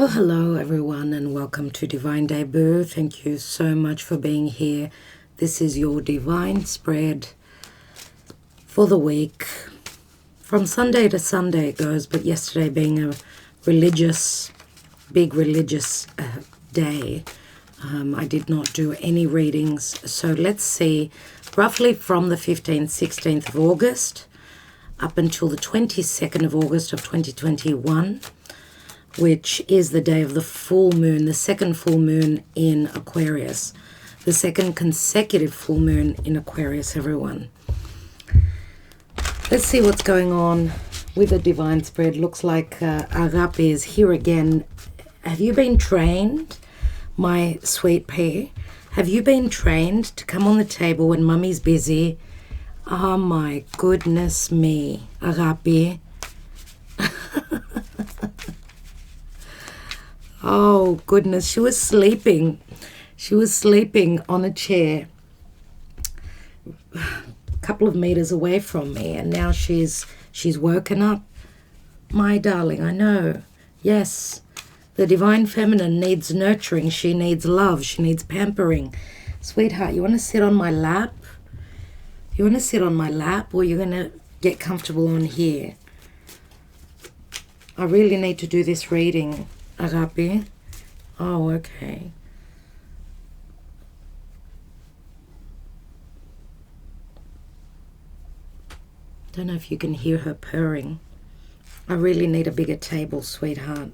Hello everyone, and welcome to Divine Debut. Thank you so much for being here. This is your divine spread for the week. From Sunday to Sunday it goes, but yesterday being a big religious day, I did not do any readings. So let's see, roughly from the 15th, 16th of August up until the 22nd of August of 2021, which is the day of the full moon, the second full moon in Aquarius, the second consecutive full moon in Aquarius, everyone. Let's see what's going on with the divine spread. Looks like Agape is here again. Have you been trained, my sweet pea? Have you been trained to come on the table when mummy's busy? Oh my goodness me, Agape. Oh goodness, she was sleeping. She was sleeping on a chair a couple of meters away from me, and now she's woken up. My darling, I know. Yes, the divine feminine needs nurturing. She needs love. She needs pampering. Sweetheart, you want to sit on my lap? You want to sit on my lap, or you're going to get comfortable on here? I really need to do this reading, Agape. Oh, okay. Don't know if you can hear her purring. I really need a bigger table, sweetheart.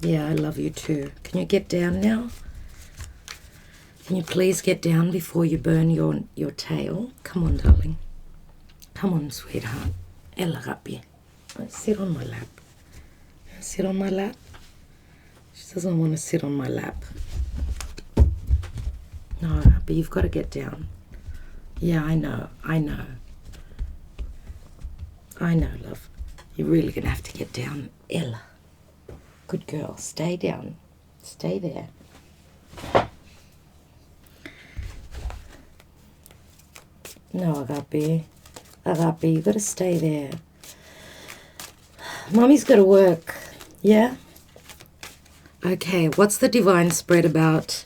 Yeah, I love you too. Can you get down now? Can you please get down before you burn your tail? Come on, darling. Come on, sweetheart. Ella, Agape. Sit on my lap. Sit on my lap. She doesn't want to sit on my lap. No, but you've got to get down. Yeah, I know, love. You're really going to have to get down. Ella. Good girl. Stay down. Stay there. No, Agape. Agape, you've got to stay there. Mommy's got to work. Yeah? Okay, what's the divine spread about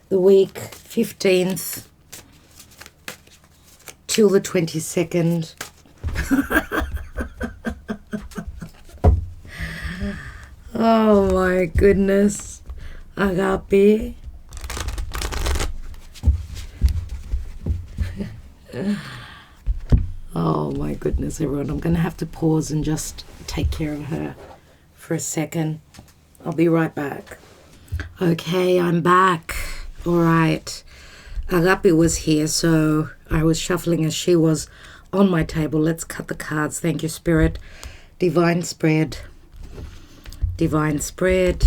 the week 15th till the 22nd? Oh my goodness. Agape. Oh my goodness, everyone. I'm going to have to pause and just take care of her for a second. I'll be right back. Okay, I'm back. All right. Agape was here, so I was shuffling as she was on my table. Let's cut the cards. Thank you, Spirit. Divine spread. Divine spread.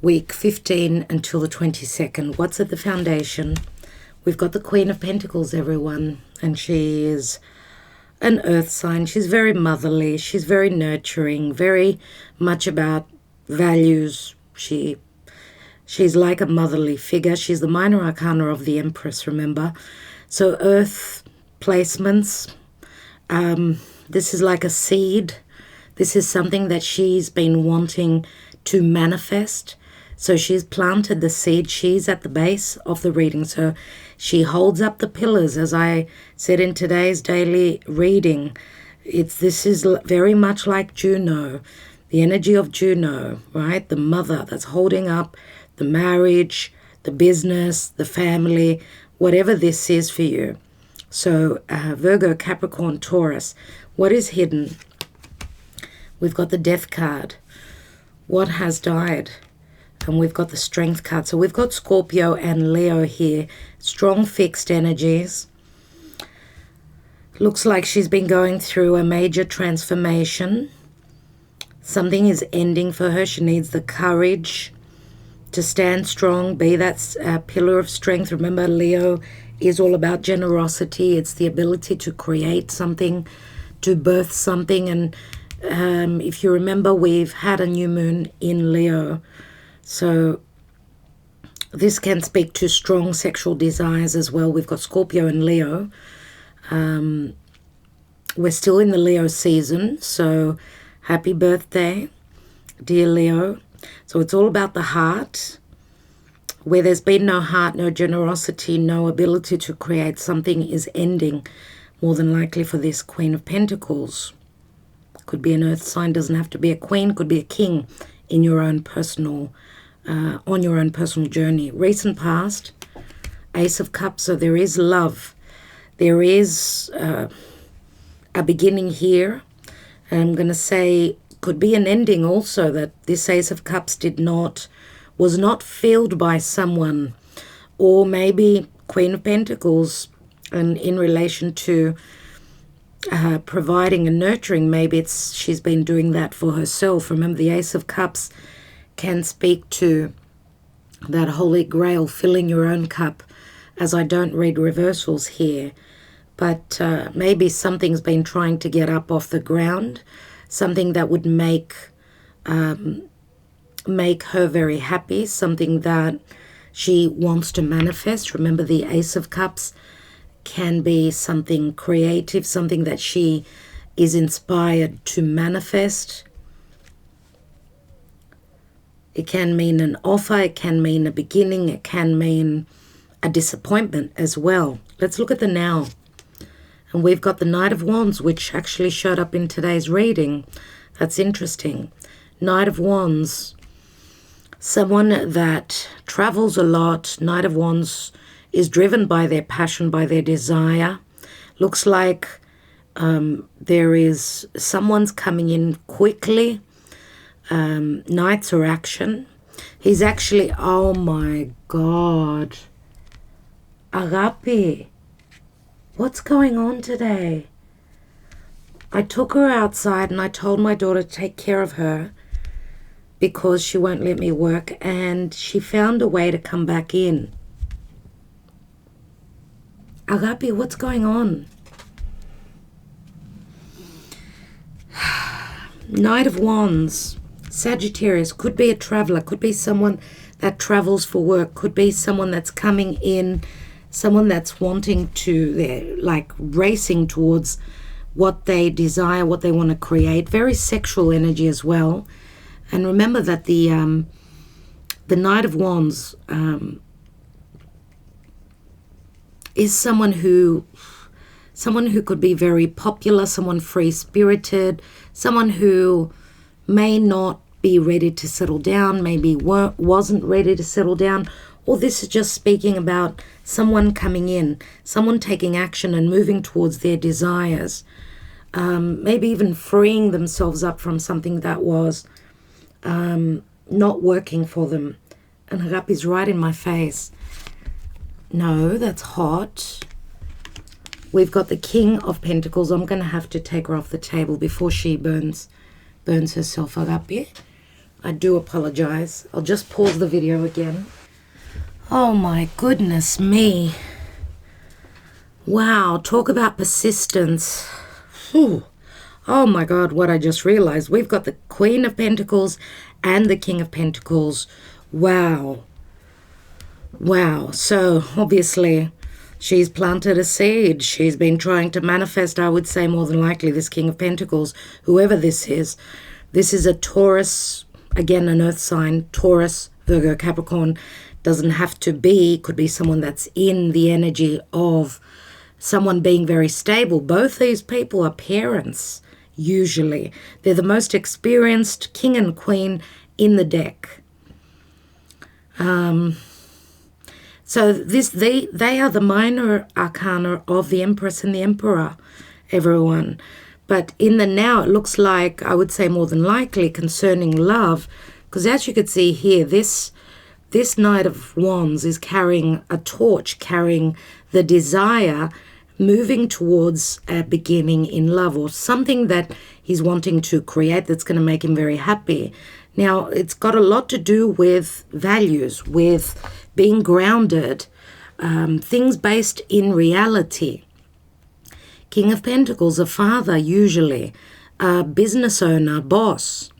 Week 15 until the 22nd. What's at the foundation? We've got the Queen of Pentacles, everyone, and she is an earth sign. She's very motherly. She's very nurturing, very much about values. She's like a motherly figure. She's the minor arcana of the Empress, remember? So earth placements. This is like a seed. This is something that she's been wanting to manifest. So she's planted the seed. She's at the base of the reading. So she holds up the pillars, as I said in today's daily reading. This is very much like Juno, the energy of Juno, right? The mother that's holding up the marriage, the business, the family, whatever this is for you. So Virgo, Capricorn, Taurus, what is hidden? We've got the Death card. What has died? And we've got the Strength card. So we've got Scorpio and Leo here. Strong fixed energies. Looks like she's been going through a major transformation. Something is ending for her. She needs the courage to stand strong, be that pillar of strength. Remember, Leo is all about generosity. It's the ability to create something, to birth something. And if you remember, we've had a new moon in Leo. So this can speak to strong sexual desires as well. We've got Scorpio and Leo. We're still in the Leo season, so happy birthday. dear Leo. So it's all about the heart. Where there's been no heart, no generosity, no ability to create, something is ending, more than likely for this Queen of Pentacles. Could be an earth sign, doesn't have to be a queen, could be a king in your own personal, on your own personal journey. Recent past, Ace of Cups, so there is love. There is a beginning here. And I'm going to say, could be an ending also, that this Ace of Cups was not filled by someone, or maybe Queen of Pentacles, and in relation to providing and nurturing, maybe she's been doing that for herself. Remember, the Ace of Cups can speak to that holy grail, filling your own cup, as I don't read reversals here. But maybe something's been trying to get up off the ground, something that would make her very happy, something that she wants to manifest. Remember, the Ace of Cups can be something creative, something that she is inspired to manifest. It can mean an offer, it can mean a beginning, it can mean a disappointment as well. Let's look at the now. And we've got the Knight of Wands, which actually showed up in today's reading. That's interesting. Knight of Wands, someone that travels a lot. Knight of Wands is driven by their passion, by their desire. Looks like someone's coming in quickly. Knights are action. He's actually, oh my God. Agape. What's going on today? I took her outside and I told my daughter to take care of her because she won't let me work, and she found a way to come back in. Agape, what's going on? Knight of Wands, Sagittarius, could be a traveler, could be someone that travels for work, could be someone that's coming in, someone that's wanting to, they're like racing towards what they desire, what they want to create. Very sexual energy as well. And remember that the Knight of Wands is someone who could be very popular, someone free-spirited, someone who may not be ready to settle down, maybe wasn't ready to settle down, or this is just speaking about someone coming in, someone taking action and moving towards their desires, maybe even freeing themselves up from something that was not working for them. And Agape's right in my face. No, that's hot. We've got the King of Pentacles. I'm going to have to take her off the table before she burns herself. Agape, I do apologize. I'll just pause the video again. Oh my goodness me. Wow, talk about persistence. Whew. Oh my God, what I just realized. We've got the Queen of Pentacles and the King of Pentacles. Wow. Wow. So obviously she's planted a seed. She's been trying to manifest, I would say more than likely, this King of Pentacles, whoever this is. This is a Taurus, again, an earth sign, Taurus, Virgo, Capricorn. Doesn't have to be, could be someone that's in the energy of someone being very stable. Both these people are parents, usually. They're the most experienced king and queen in the deck. So they are the minor arcana of the Empress and the Emperor, everyone. But in the now, it looks like, I would say more than likely, concerning love, because as you could see here, this Knight of Wands is carrying a torch, carrying the desire, moving towards a beginning in love, or something that he's wanting to create that's going to make him very happy. Now, it's got a lot to do with values, with being grounded, things based in reality. King of Pentacles, a father usually, a business owner, boss.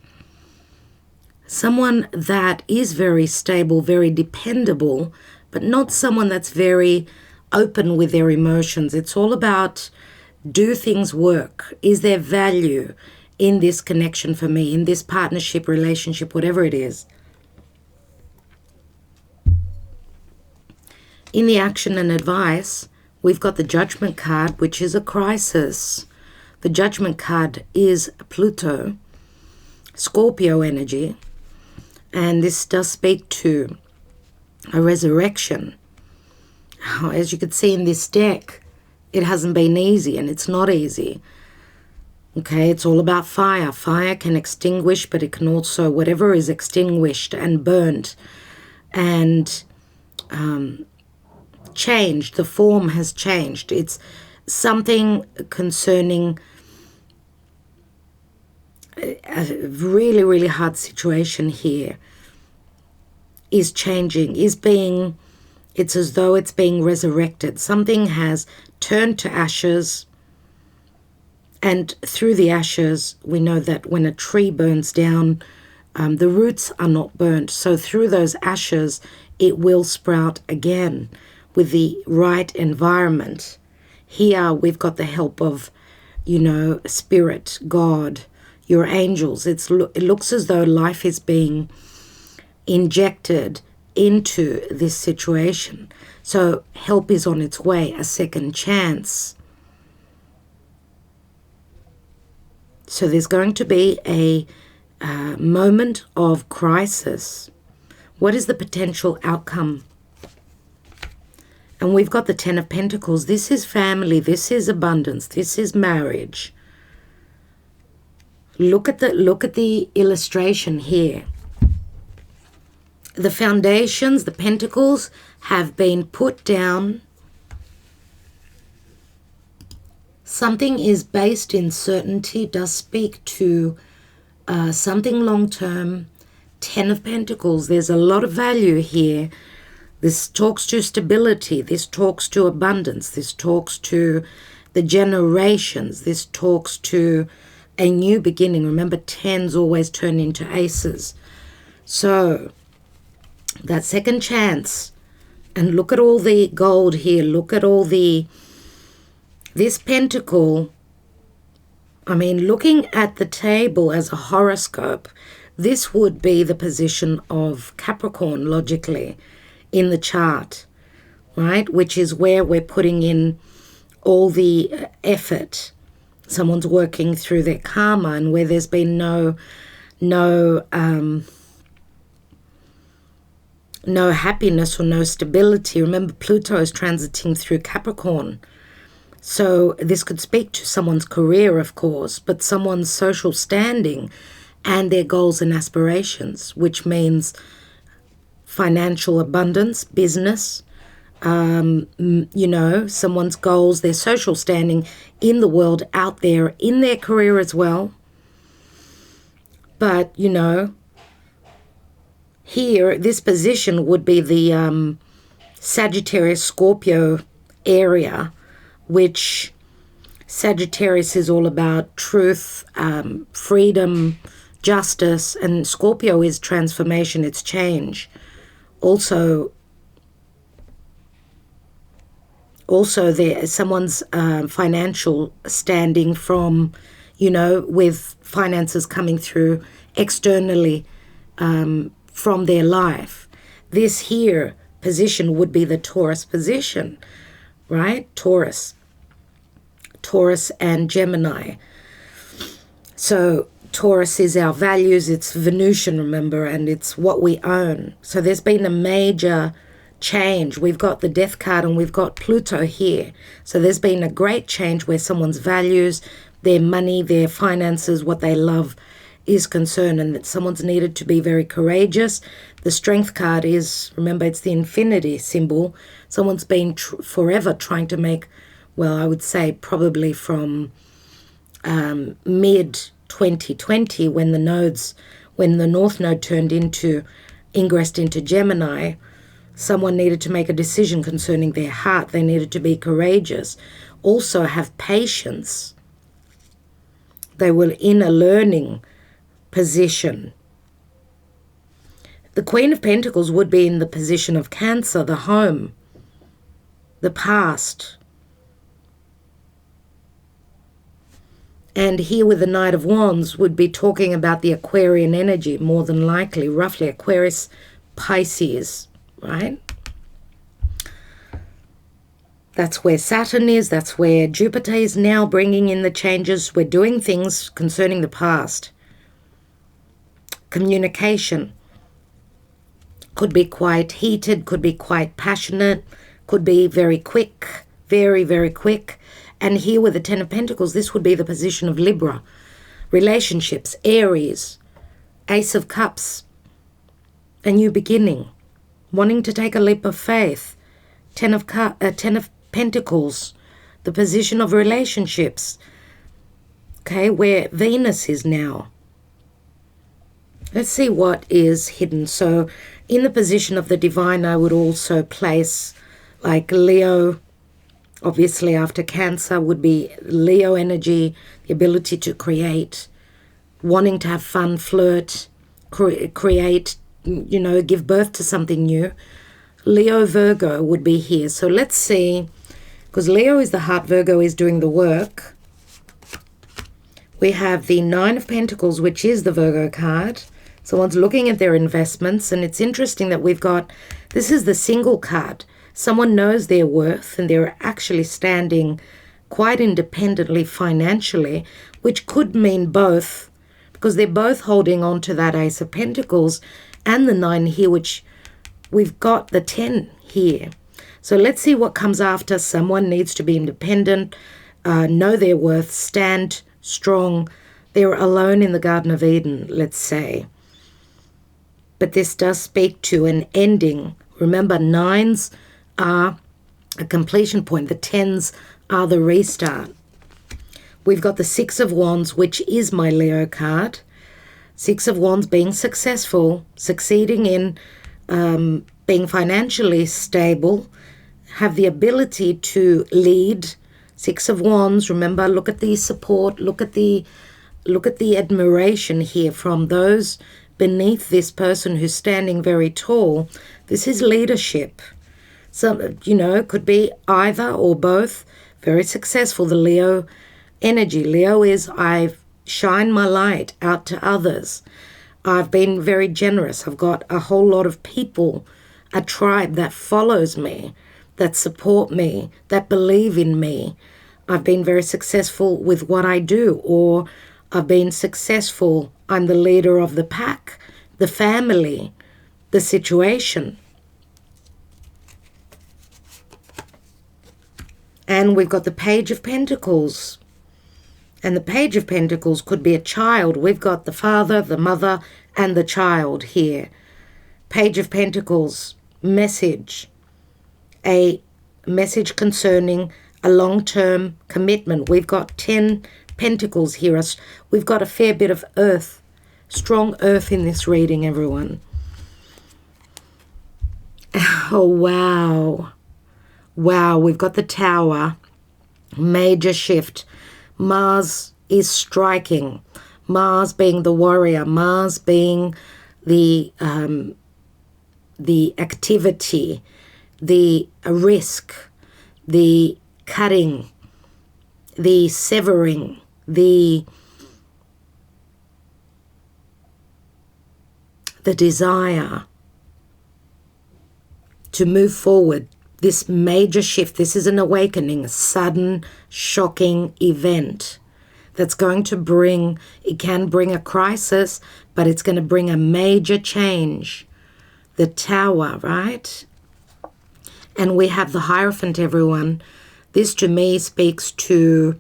Someone that is very stable, very dependable, but not someone that's very open with their emotions. It's all about, do things work? Is there value? in this connection for me, in this partnership, relationship, whatever it is. In the action and advice, we've got the Judgment card, which is a crisis. The Judgment card is Pluto, Scorpio energy, and this does speak to a resurrection. As you can see in this deck, it hasn't been easy, and it's not easy. Okay, it's all about fire. Fire can extinguish, but it can also, whatever is extinguished and burnt and changed, the form has changed. It's something concerning a really, really hard situation here is changing, it's as though it's being resurrected. Something has turned to ashes, and through the ashes, we know that when a tree burns down, the roots are not burnt. So through those ashes, it will sprout again with the right environment. Here, we've got the help of, Spirit, God, your angels. It looks as though life is being injected into this situation. So help is on its way, a second chance. So there's going to be a moment of crisis. What is the potential outcome? And we've got the Ten of Pentacles. This is family. This is abundance. This is marriage. Look at the illustration here. The foundations, the pentacles, have been put down. Something is based in certainty, does speak to something long-term. Ten of Pentacles, there's a lot of value here. This talks to stability. This talks to abundance. This talks to the generations. This talks to a new beginning. Remember, tens always turn into aces. So that second chance, and look at all the gold here. Look at all this pentacle. I mean, looking at the table as a horoscope, this would be the position of Capricorn, logically, in the chart, right? Which is where we're putting in all the effort. Someone's working through their karma, and where there's been no happiness or no stability. Remember, Pluto is transiting through Capricorn. So this could speak to someone's career, of course, but someone's social standing and their goals and aspirations, which means financial abundance, business, someone's goals, their social standing in the world, out there, in their career as well. But, here, this position would be the Sagittarius Scorpio area, which Sagittarius is all about truth, freedom, justice, and Scorpio is transformation, it's change. Also there someone's financial standing from, with finances coming through externally from their life. This here position would be the Taurus position, right? Taurus and Gemini. So Taurus is our values, it's Venusian, remember, and it's what we own. So there's been a major change. We've got the Death card and we've got Pluto here. So there's been a great change where someone's values, their money, their finances, what they love is concerned, and that someone's needed to be very courageous. The Strength card is, remember, it's the infinity symbol. Someone's been forever trying to make, well, I would say probably from mid-2020 when the North Node ingressed into Gemini, someone needed to make a decision concerning their heart. They needed to be courageous. Also have patience. They were in a learning position. The Queen of Pentacles would be in the position of Cancer, the home, the past. And here with the Knight of Wands would be talking about the Aquarian energy, more than likely, roughly Aquarius, Pisces, right? That's where Saturn is. That's where Jupiter is now, bringing in the changes. We're doing things concerning the past. Communication could be quite heated, could be quite passionate, could be very quick, very, very quick. And here with the Ten of Pentacles, this would be the position of Libra. Relationships, Aries, Ace of Cups, a new beginning, wanting to take a leap of faith. Ten of Pentacles, the position of relationships, okay, where Venus is now. Let's see what is hidden. So in the position of the divine, I would also place like Leo. Obviously after Cancer would be Leo energy, the ability to create, wanting to have fun, flirt, create, you know, give birth to something new. Leo, Virgo would be here. So let's see, because Leo is the heart, Virgo is doing the work. We have the Nine of Pentacles, which is the Virgo card. Someone's looking at their investments, and it's interesting that we've got, this is the single card. Someone knows their worth and they're actually standing quite independently financially, which could mean both, because they're both holding on to that Ace of Pentacles and the 9 here, which we've got the 10 here. So let's see what comes after. Someone needs to be independent, know their worth, stand strong. They're alone in the Garden of Eden, let's say. But this does speak to an ending. Remember, 9s are a completion point. The 10s are the restart. We've got the 6 of Wands, which is my Leo card. 6 of Wands being successful, succeeding in being financially stable, have the ability to lead. 6 of Wands, remember, look at the support, look at the admiration here from those beneath this person who's standing very tall. This is leadership. Some, you know, could be either or both. Very successful, the Leo energy. Leo is, I shine my light out to others. I've been very generous. I've got a whole lot of people, a tribe that follows me, that support me, that believe in me. I've been very successful with what I do, or I've been successful. I'm the leader of the pack, the family, the situation. And we've got the Page of Pentacles. And the Page of Pentacles could be a child. We've got the father, the mother, and the child here. Page of Pentacles, message. A message concerning a long-term commitment. We've got 10 Pentacles here. We've got a fair bit of earth, strong earth in this reading, everyone. Oh, wow. Wow, we've got the Tower, major shift. Mars is striking. Mars being the warrior, Mars being the activity, the risk, the cutting, the severing, the desire to move forward. This major shift, this is an awakening, a sudden, shocking event that's going to bring, it can bring a crisis, but it's going to bring a major change. The Tower, right? And we have the Hierophant, everyone. This to me speaks to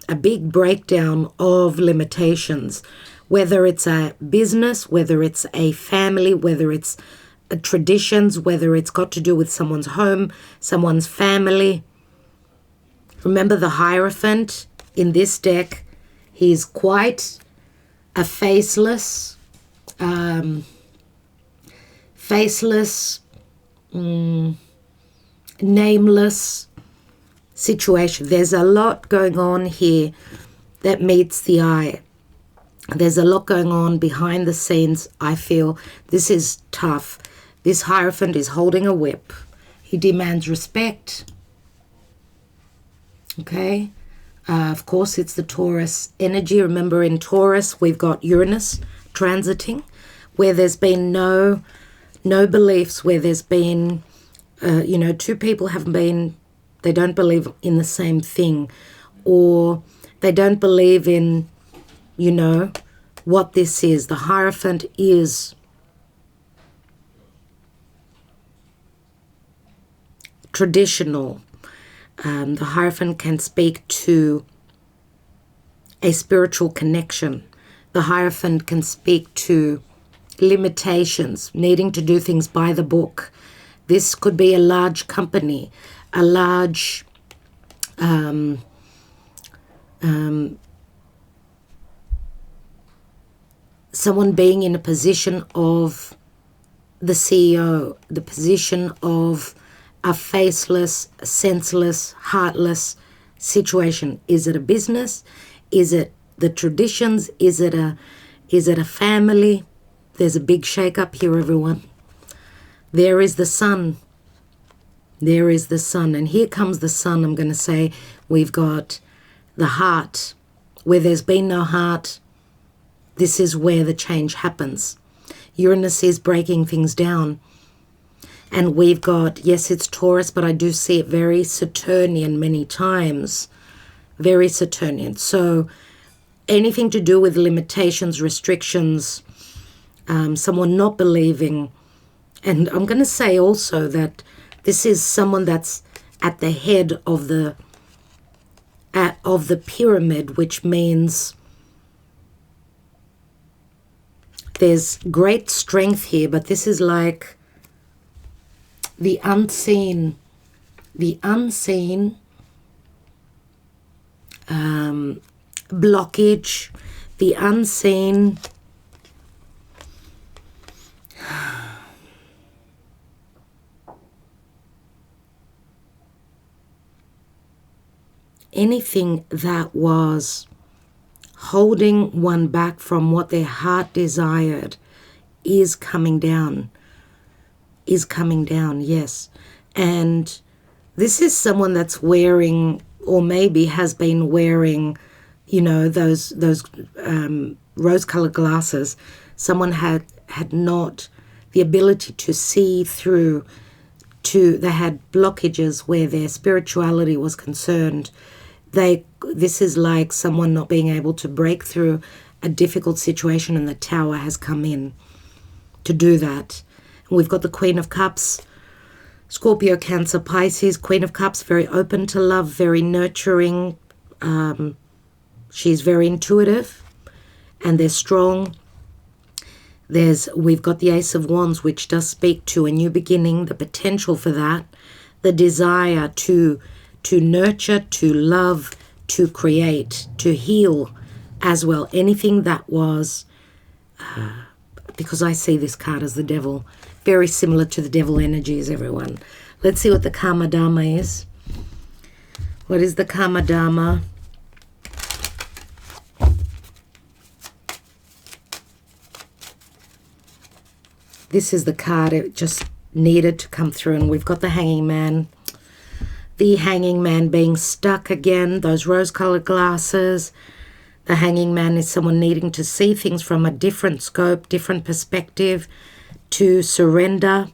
a big breakdown of limitations, whether it's a business, whether it's a family, whether it's traditions, whether it's got to do with someone's home, someone's family. Remember the Hierophant in this deck, he's quite a faceless, nameless situation. There's a lot going on here that meets the eye. There's a lot going on behind the scenes. I feel this is tough. This Hierophant is holding a whip. He demands respect. Okay? Of course, it's the Taurus energy. Remember, in Taurus, we've got Uranus transiting, where there's been no beliefs, where there's been, two people they don't believe in the same thing, or they don't believe in, what this is. The Hierophant is traditional. The Hierophant can speak to a spiritual connection. The Hierophant can speak to limitations, needing to do things by the book. This could be a large company, a large someone being in a position of the CEO, the position of a faceless, senseless, heartless situation. Is it a business? Is it the traditions? Is it a family? There's a big shake-up here, everyone. There is the sun. There is the sun. And here comes the sun. I'm going to say we've got the heart. Where there's been no heart, this is where the change happens. Uranus is breaking things down. And we've got, yes, it's Taurus, but I do see it very Saturnian many times. Very Saturnian. So anything to do with limitations, restrictions, someone not believing. And I'm going to say also that this is someone that's at the head of the pyramid, which means there's great strength here, but this is like the unseen blockage, the unseen anything that was holding one back from what their heart desired is coming down. Yes. And this is someone that's wearing, or maybe has been wearing, those rose-colored glasses. Someone had not the ability to see through, they had blockages where their spirituality was concerned. This is like someone not being able to break through a difficult situation, and the Tower has come in to do that. And we've got the Queen of Cups, Scorpio, Cancer, Pisces. Queen of Cups, very open to love, very nurturing. She's very intuitive, and they're strong. We've got the Ace of Wands, which does speak to a new beginning, the potential for that, the desire to nurture, to love, to create, to heal as well. Anything that was, because I see this card as the devil, very similar to the devil energies, everyone. Let's see what the Karma Dharma is. What is the Karma Dharma? This is the card. It just needed to come through, and we've got the Hanging Man. The Hanging Man being stuck again, those rose-colored glasses. The Hanging Man is someone needing to see things from a different scope, different perspective, to surrender.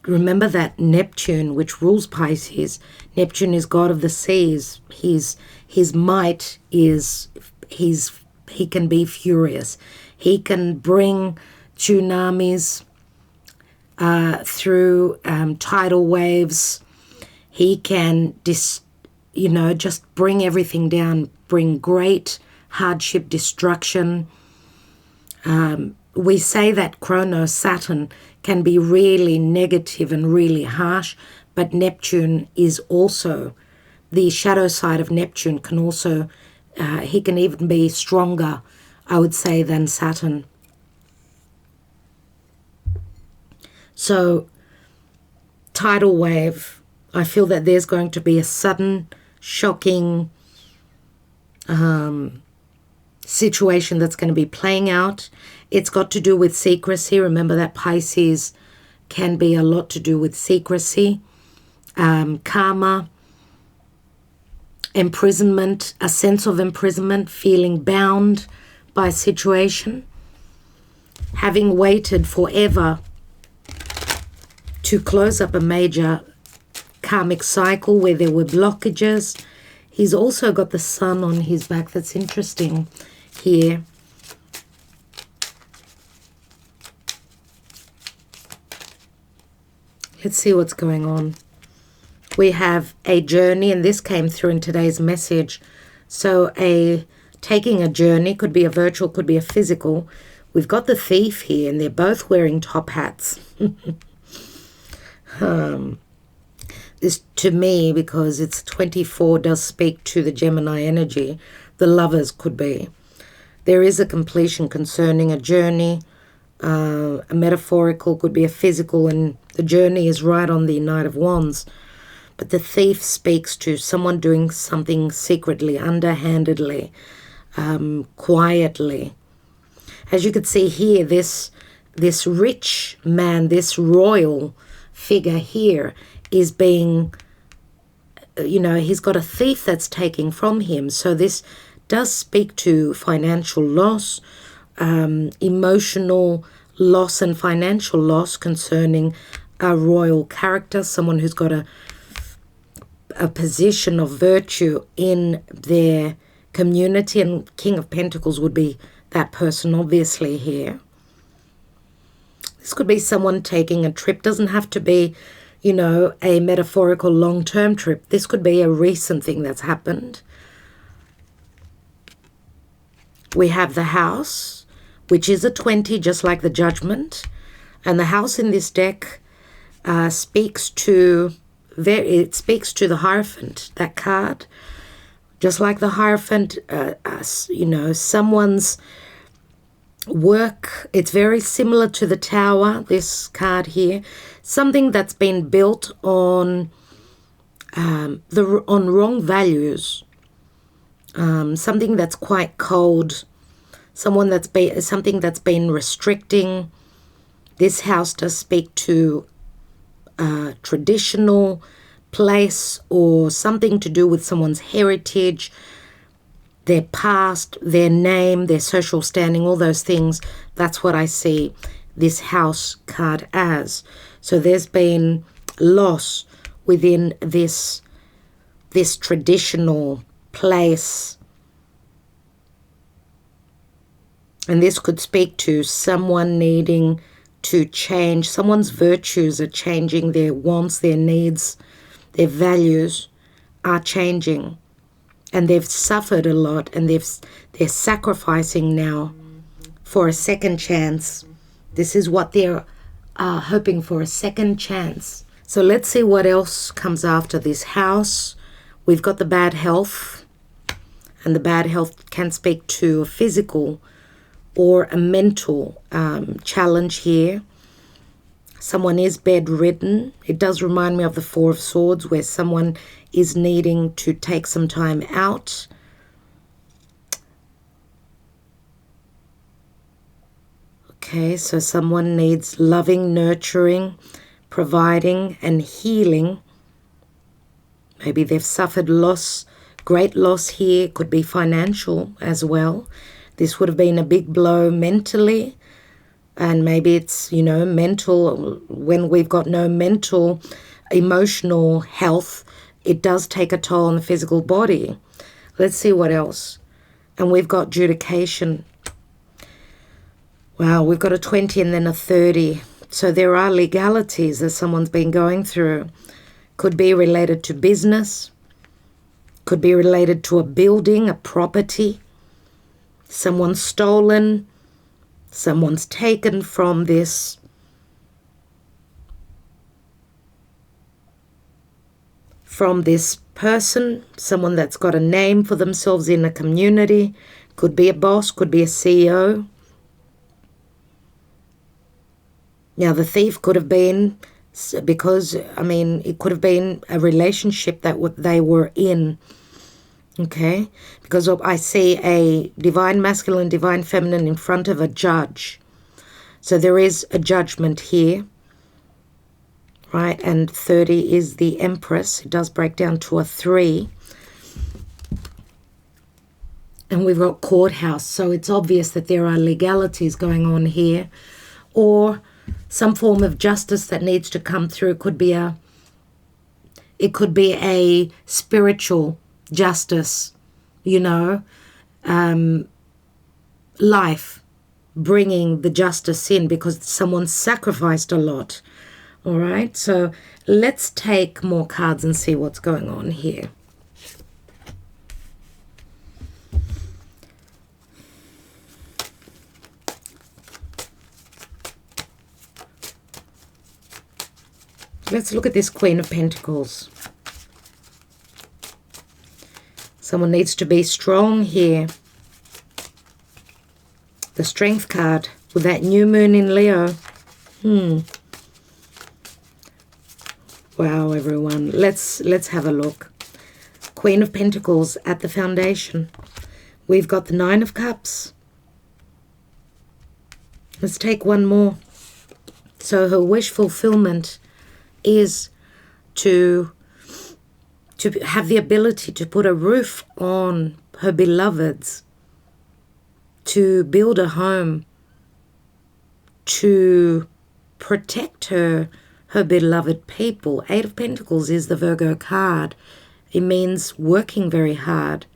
Remember that Neptune, which rules Pisces, Neptune is god of the seas. His might is, he can be furious. He can bring tsunamis through tidal waves. He can just bring everything down, bring great hardship, destruction. We say that Chronos, Saturn, can be really negative and really harsh, but Neptune is also, the shadow side of Neptune can also, he can even be stronger, I would say, than Saturn. So, tidal wave, I feel that there's going to be a sudden, shocking situation that's going to be playing out. It's got to do with secrecy. Remember that Pisces can be a lot to do with secrecy, karma, imprisonment, a sense of imprisonment, feeling bound by a situation, having waited forever to close up a major karmic cycle where there were blockages. He's also got the sun on his back. That's interesting here. Let's see what's going on. We have a journey, and this came through in today's message. So taking a journey could be a virtual, could be a physical. We've got the thief here, and they're both wearing top hats. This, to me, because it's 24, does speak to the Gemini energy. The lovers could be. There is a completion concerning a journey. A metaphorical could be a physical, and the journey is right on the Knight of Wands. But the thief speaks to someone doing something secretly, underhandedly, quietly. As you can see here, this rich man, this royal figure here is being, he's got a thief that's taking from him. So this does speak to financial loss, emotional loss and financial loss concerning a royal character, someone who's got a position of virtue in their community, and King of Pentacles would be that person obviously here. This could be someone taking a trip. Doesn't have to be, a metaphorical long-term trip. This could be a recent thing that's happened. We have the house, which is a 20, just like the Judgment. And the house in this deck speaks to the Hierophant, that card. Just like the Hierophant, someone's work. It's very similar to the Tower, this card here. Something that's been built on wrong values. Something that's quite cold. Something that's been restricting. This house does speak to a traditional place or something to do with someone's heritage, their past, their name, their social standing, all those things. That's what I see this house card as. So there's been loss within this traditional place. And this could speak to someone needing to change. Someone's virtues are changing. Their wants, their needs, their values are changing. And they've suffered a lot, and they're sacrificing now for a second chance. This is what they're hoping for, a second chance. So let's see what else comes after this house. We've got the bad health, and the bad health can speak to a physical or a mental challenge here. Someone is bedridden. It does remind me of the Four of Swords, where someone is needing to take some time out. Okay, so someone needs loving, nurturing, providing, and healing. Maybe they've suffered loss, great loss here. Could be financial as well. This would have been a big blow mentally. And maybe it's, mental. When we've got no mental, emotional health, it does take a toll on the physical body. Let's see what else. And we've got adjudication. Wow, we've got a 20 and then a 30. So there are legalities that someone's been going through. Could be related to business. Could be related to a building, a property. Someone's stolen. Someone's taken from this. From this person, someone that's got a name for themselves in a community. Could be a boss, could be a CEO. Now, the thief could have been, because, it could have been a relationship that they were in. Okay? Because I see a divine masculine, divine feminine in front of a judge. So there is a judgment here. Right? And 30 is the Empress. It does break down to a 3. And we've got courthouse, so it's obvious that there are legalities going on here, or some form of justice that needs to come through. It could be a spiritual justice, you know, life bringing the justice in because someone sacrificed a lot. All right, so let's take more cards and see what's going on here. Let's look at this Queen of Pentacles. Someone needs to be strong here. The Strength card with that new moon in Leo. Wow, everyone. Let's have a look. Queen of Pentacles at the foundation. We've got the Nine of Cups. Let's take one more. So her wish fulfillment is to have the ability to put a roof on her beloveds, to build a home, to protect her beloved people. Eight of Pentacles is the Virgo card. It means working very hard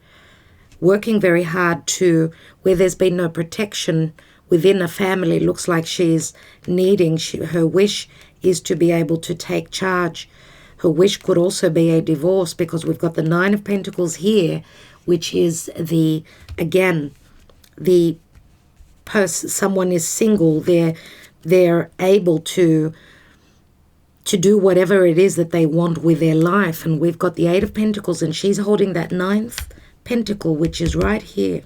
to where there's been no protection within a family. Looks like she's needing, her wish is to be able to take charge. Her wish could also be a divorce because we've got the Nine of Pentacles here, which is someone is single. They're able to do whatever it is that they want with their life. And we've got the Eight of Pentacles, and she's holding that Ninth Pentacle, which is right here.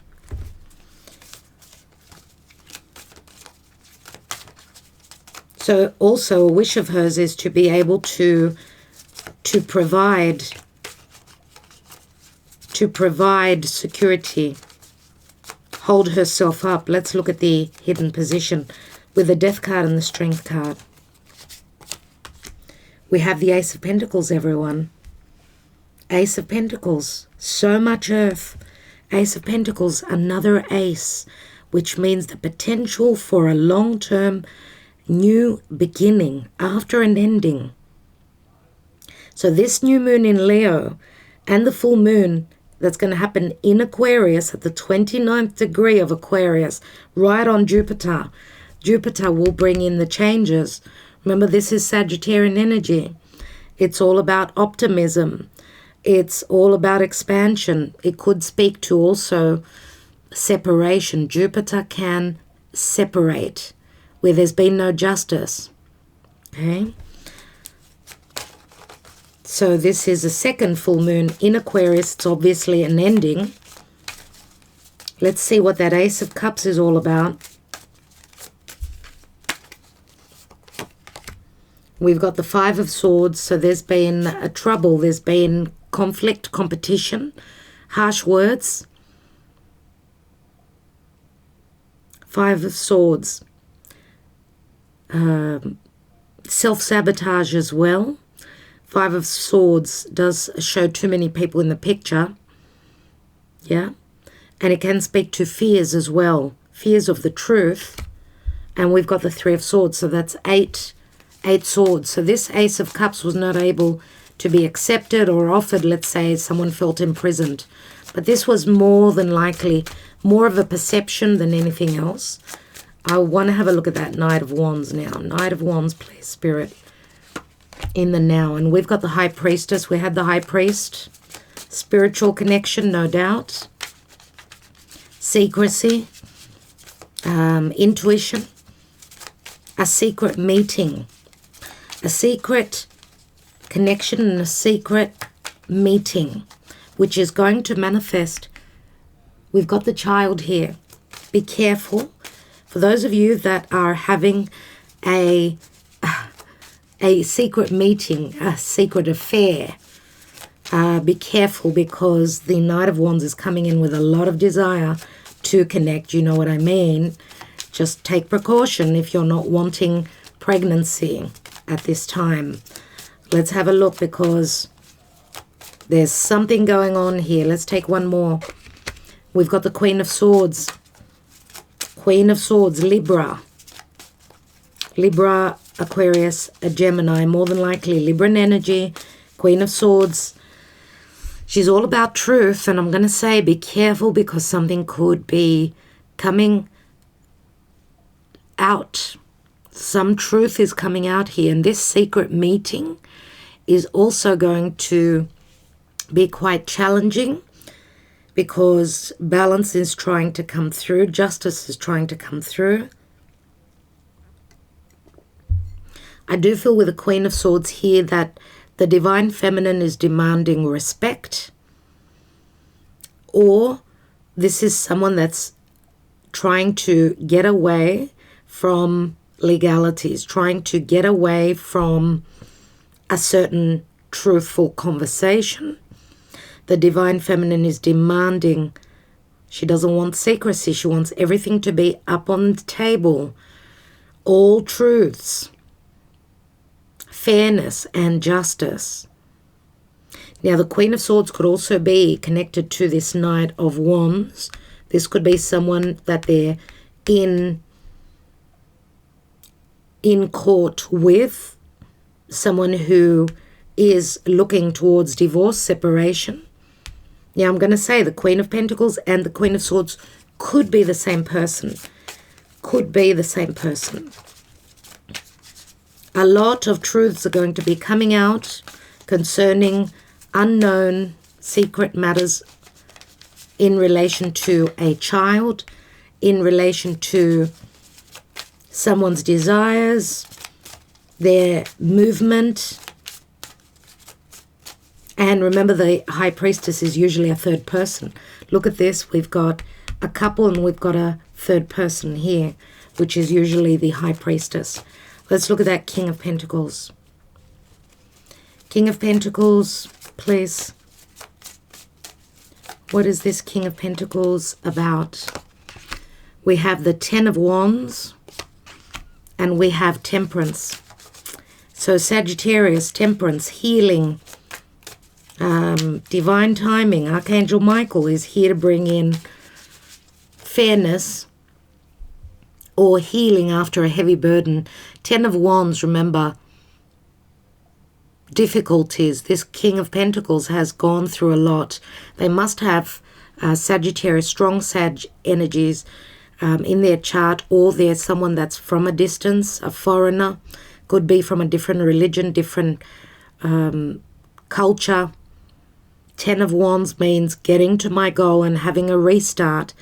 So also a wish of hers is to be able to provide security, hold herself up. Let's look at the hidden position with the Death card and the Strength card. We have the Ace of Pentacles, everyone. Ace of Pentacles, so much earth. Ace of Pentacles, another ace, which means the potential for a long-term new beginning after an ending. So this new moon in Leo and the full moon that's going to happen in Aquarius at the 29th degree of Aquarius, right on Jupiter. Jupiter will bring in the changes. Remember, this is Sagittarian energy. It's all about optimism. It's all about expansion. It could speak to also separation. Jupiter can separate where there's been no justice. Okay? So this is a second full moon in Aquarius. It's obviously an ending. Let's see what that Ace of Cups is all about. We've got the Five of Swords. So there's been a trouble. There's been conflict, competition, harsh words. Five of Swords. Self-sabotage as well. Five of Swords does show too many people in the picture. Yeah. And it can speak to fears as well. Fears of the truth. And we've got the Three of Swords. So that's eight swords. So this Ace of Cups was not able to be accepted or offered. Let's say someone felt imprisoned. But this was more than likely more of a perception than anything else. I want to have a look at that Knight of Wands now. Knight of Wands, please, Spirit, in the now. And we've got the High Priestess. We had the High Priest. Spiritual connection, no doubt. Secrecy. Intuition. A secret meeting. A secret connection and a secret meeting, which is going to manifest. We've got the Child here. Be careful. For those of you that are having a secret meeting, a secret affair, be careful because the Knight of Wands is coming in with a lot of desire to connect. You know what I mean? Just take precaution if you're not wanting pregnancy at this time. Let's have a look because there's something going on here. Let's take one more. We've got the Queen of Swords. Queen of Swords, Libra. Libra, Aquarius, a Gemini, more than likely Libran energy. Queen of Swords. She's all about truth, and I'm going to say be careful because something could be coming out. Some truth is coming out here, and this secret meeting is also going to be quite challenging because balance is trying to come through, justice is trying to come through. I do feel with the Queen of Swords here that the Divine Feminine is demanding respect, or this is someone that's trying to get away from legalities, trying to get away from a certain truthful conversation. The Divine Feminine is demanding, she doesn't want secrecy, she wants everything to be up on the table, all truths, fairness and justice. Now the Queen of Swords could also be connected to this Knight of Wands. This could be someone that they're in court with, someone who is looking towards divorce, separation. Now I'm going to say the Queen of Pentacles and the Queen of Swords could be the same person. Could be the same person. A lot of truths are going to be coming out concerning unknown secret matters in relation to a child, in relation to someone's desires, their movement. And remember, the High Priestess is usually a third person. Look at this. We've got a couple and we've got a third person here, which is usually the High Priestess. Let's look at that King of Pentacles. King of Pentacles, please. What is this King of Pentacles about? We have the Ten of Wands and we have Temperance. So Sagittarius, Temperance, healing, divine timing. Archangel Michael is here to bring in fairness or healing after a heavy burden. Ten of Wands, remember, difficulties. This King of Pentacles has gone through a lot. They must have Sagittarius, strong Sag energies in their chart, or they're someone that's from a distance, a foreigner, could be from a different religion, different culture. Ten of Wands means getting to my goal and having a restart.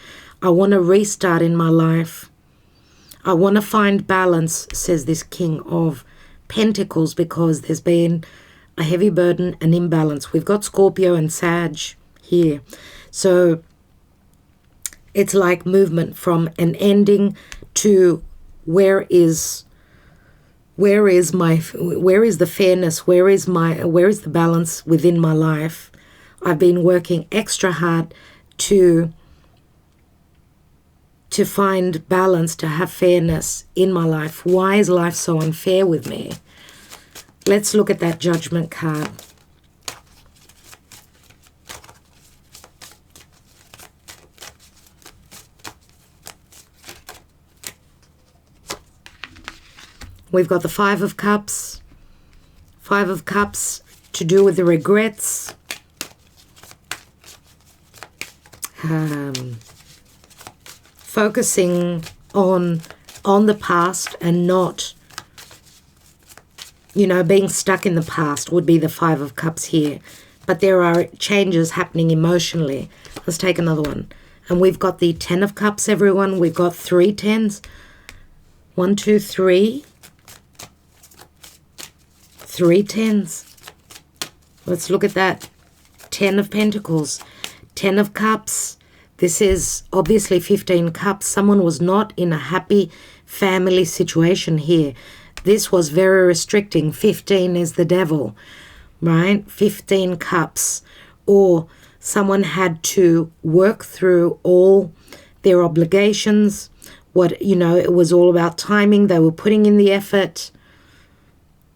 I want to restart in my life. I want to find balance, says this King of Pentacles, because there's been a heavy burden and imbalance. We've got Scorpio and Sag here. So it's like movement from an ending to where is the fairness? Where is the balance within my life? I've been working extra hard to find balance, to have fairness in my life. Why is life so unfair with me? Let's look at that Judgment card. We've got the Five of Cups. Five of Cups to do with the regrets. Focusing on the past and not, being stuck in the past would be the Five of Cups here. But there are changes happening emotionally. Let's take another one. And we've got the Ten of Cups, everyone. We've got 3 tens. 1, 2, 3. 3 tens. Let's look at that. 10 of Pentacles. 10 of Cups. This is obviously 15 cups. Someone was not in a happy family situation here. This was very restricting. 15 is the devil, right? 15 cups. Or someone had to work through all their obligations. It was all about timing. They were putting in the effort.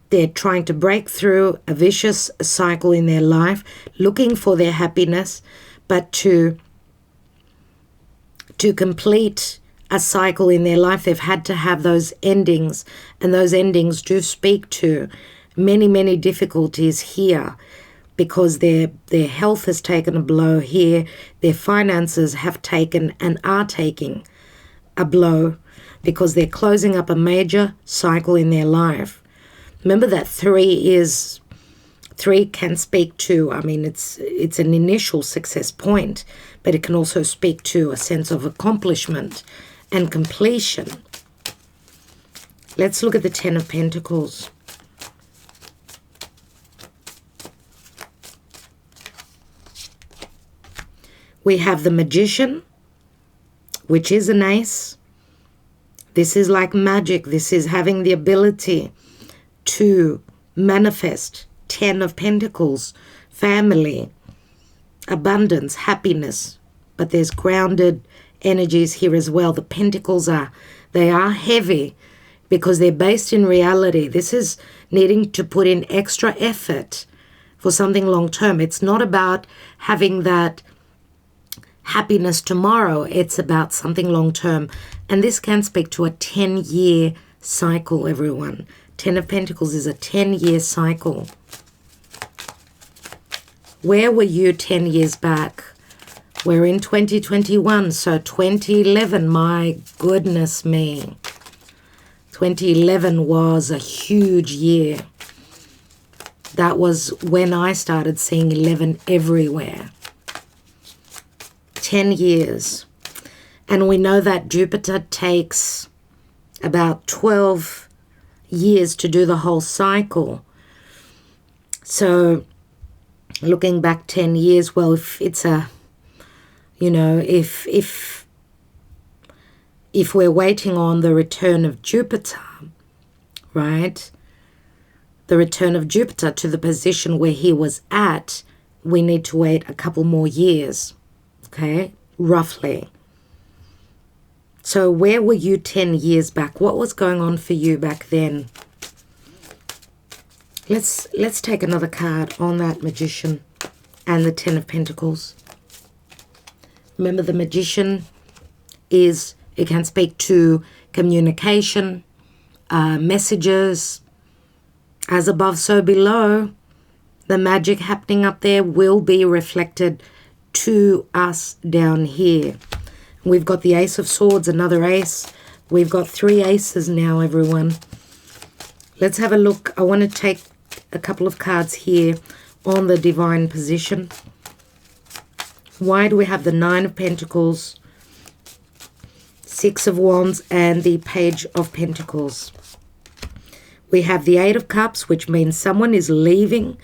They're trying to break through a vicious cycle in their life, looking for their happiness, but to to complete a cycle in their life, they've had to have those endings, and those endings do speak to many, many difficulties here, because their health has taken a blow here, their finances have taken and are taking a blow, because they're closing up a major cycle in their life. Remember that 3 can speak to, I mean, it's an initial success point, but it can also speak to a sense of accomplishment and completion. Let's look at the 10 of Pentacles. We have the Magician, which is an ace. This is like magic. This is having the ability to manifest. 10 of Pentacles, family, abundance, happiness. But there's grounded energies here as well. The Pentacles they are heavy because they're based in reality. This is needing to put in extra effort for something long term. It's not about having that happiness tomorrow. It's about something long term. And this can speak to a 10-year cycle, everyone. 10 of Pentacles is a 10-year cycle. Where were you 10 years back? We're in 2021, so 2011, my goodness me. 2011 was a huge year. That was when I started seeing 11 everywhere. 10 years. And we know that Jupiter takes about 12 years to do the whole cycle. So looking back 10 years, well, if it's a, you know, if we're waiting on the return of Jupiter, right, the return of Jupiter to the position where he was at, we need to wait a couple more years, okay, roughly. So where were you 10 years back? What was going on for you back then? Let's take another card on that Magician and the 10 of Pentacles. Remember, the Magician it can speak to communication, messages, as above, so below. The magic happening up there will be reflected to us down here. We've got the Ace of Swords, another ace. We've got 3 aces now, everyone. Let's have a look. I want to take a couple of cards here on the divine position. Why do we have the 9 of Pentacles, 6 of Wands, and the Page of Pentacles? We have the 8 of Cups, which means someone is leaving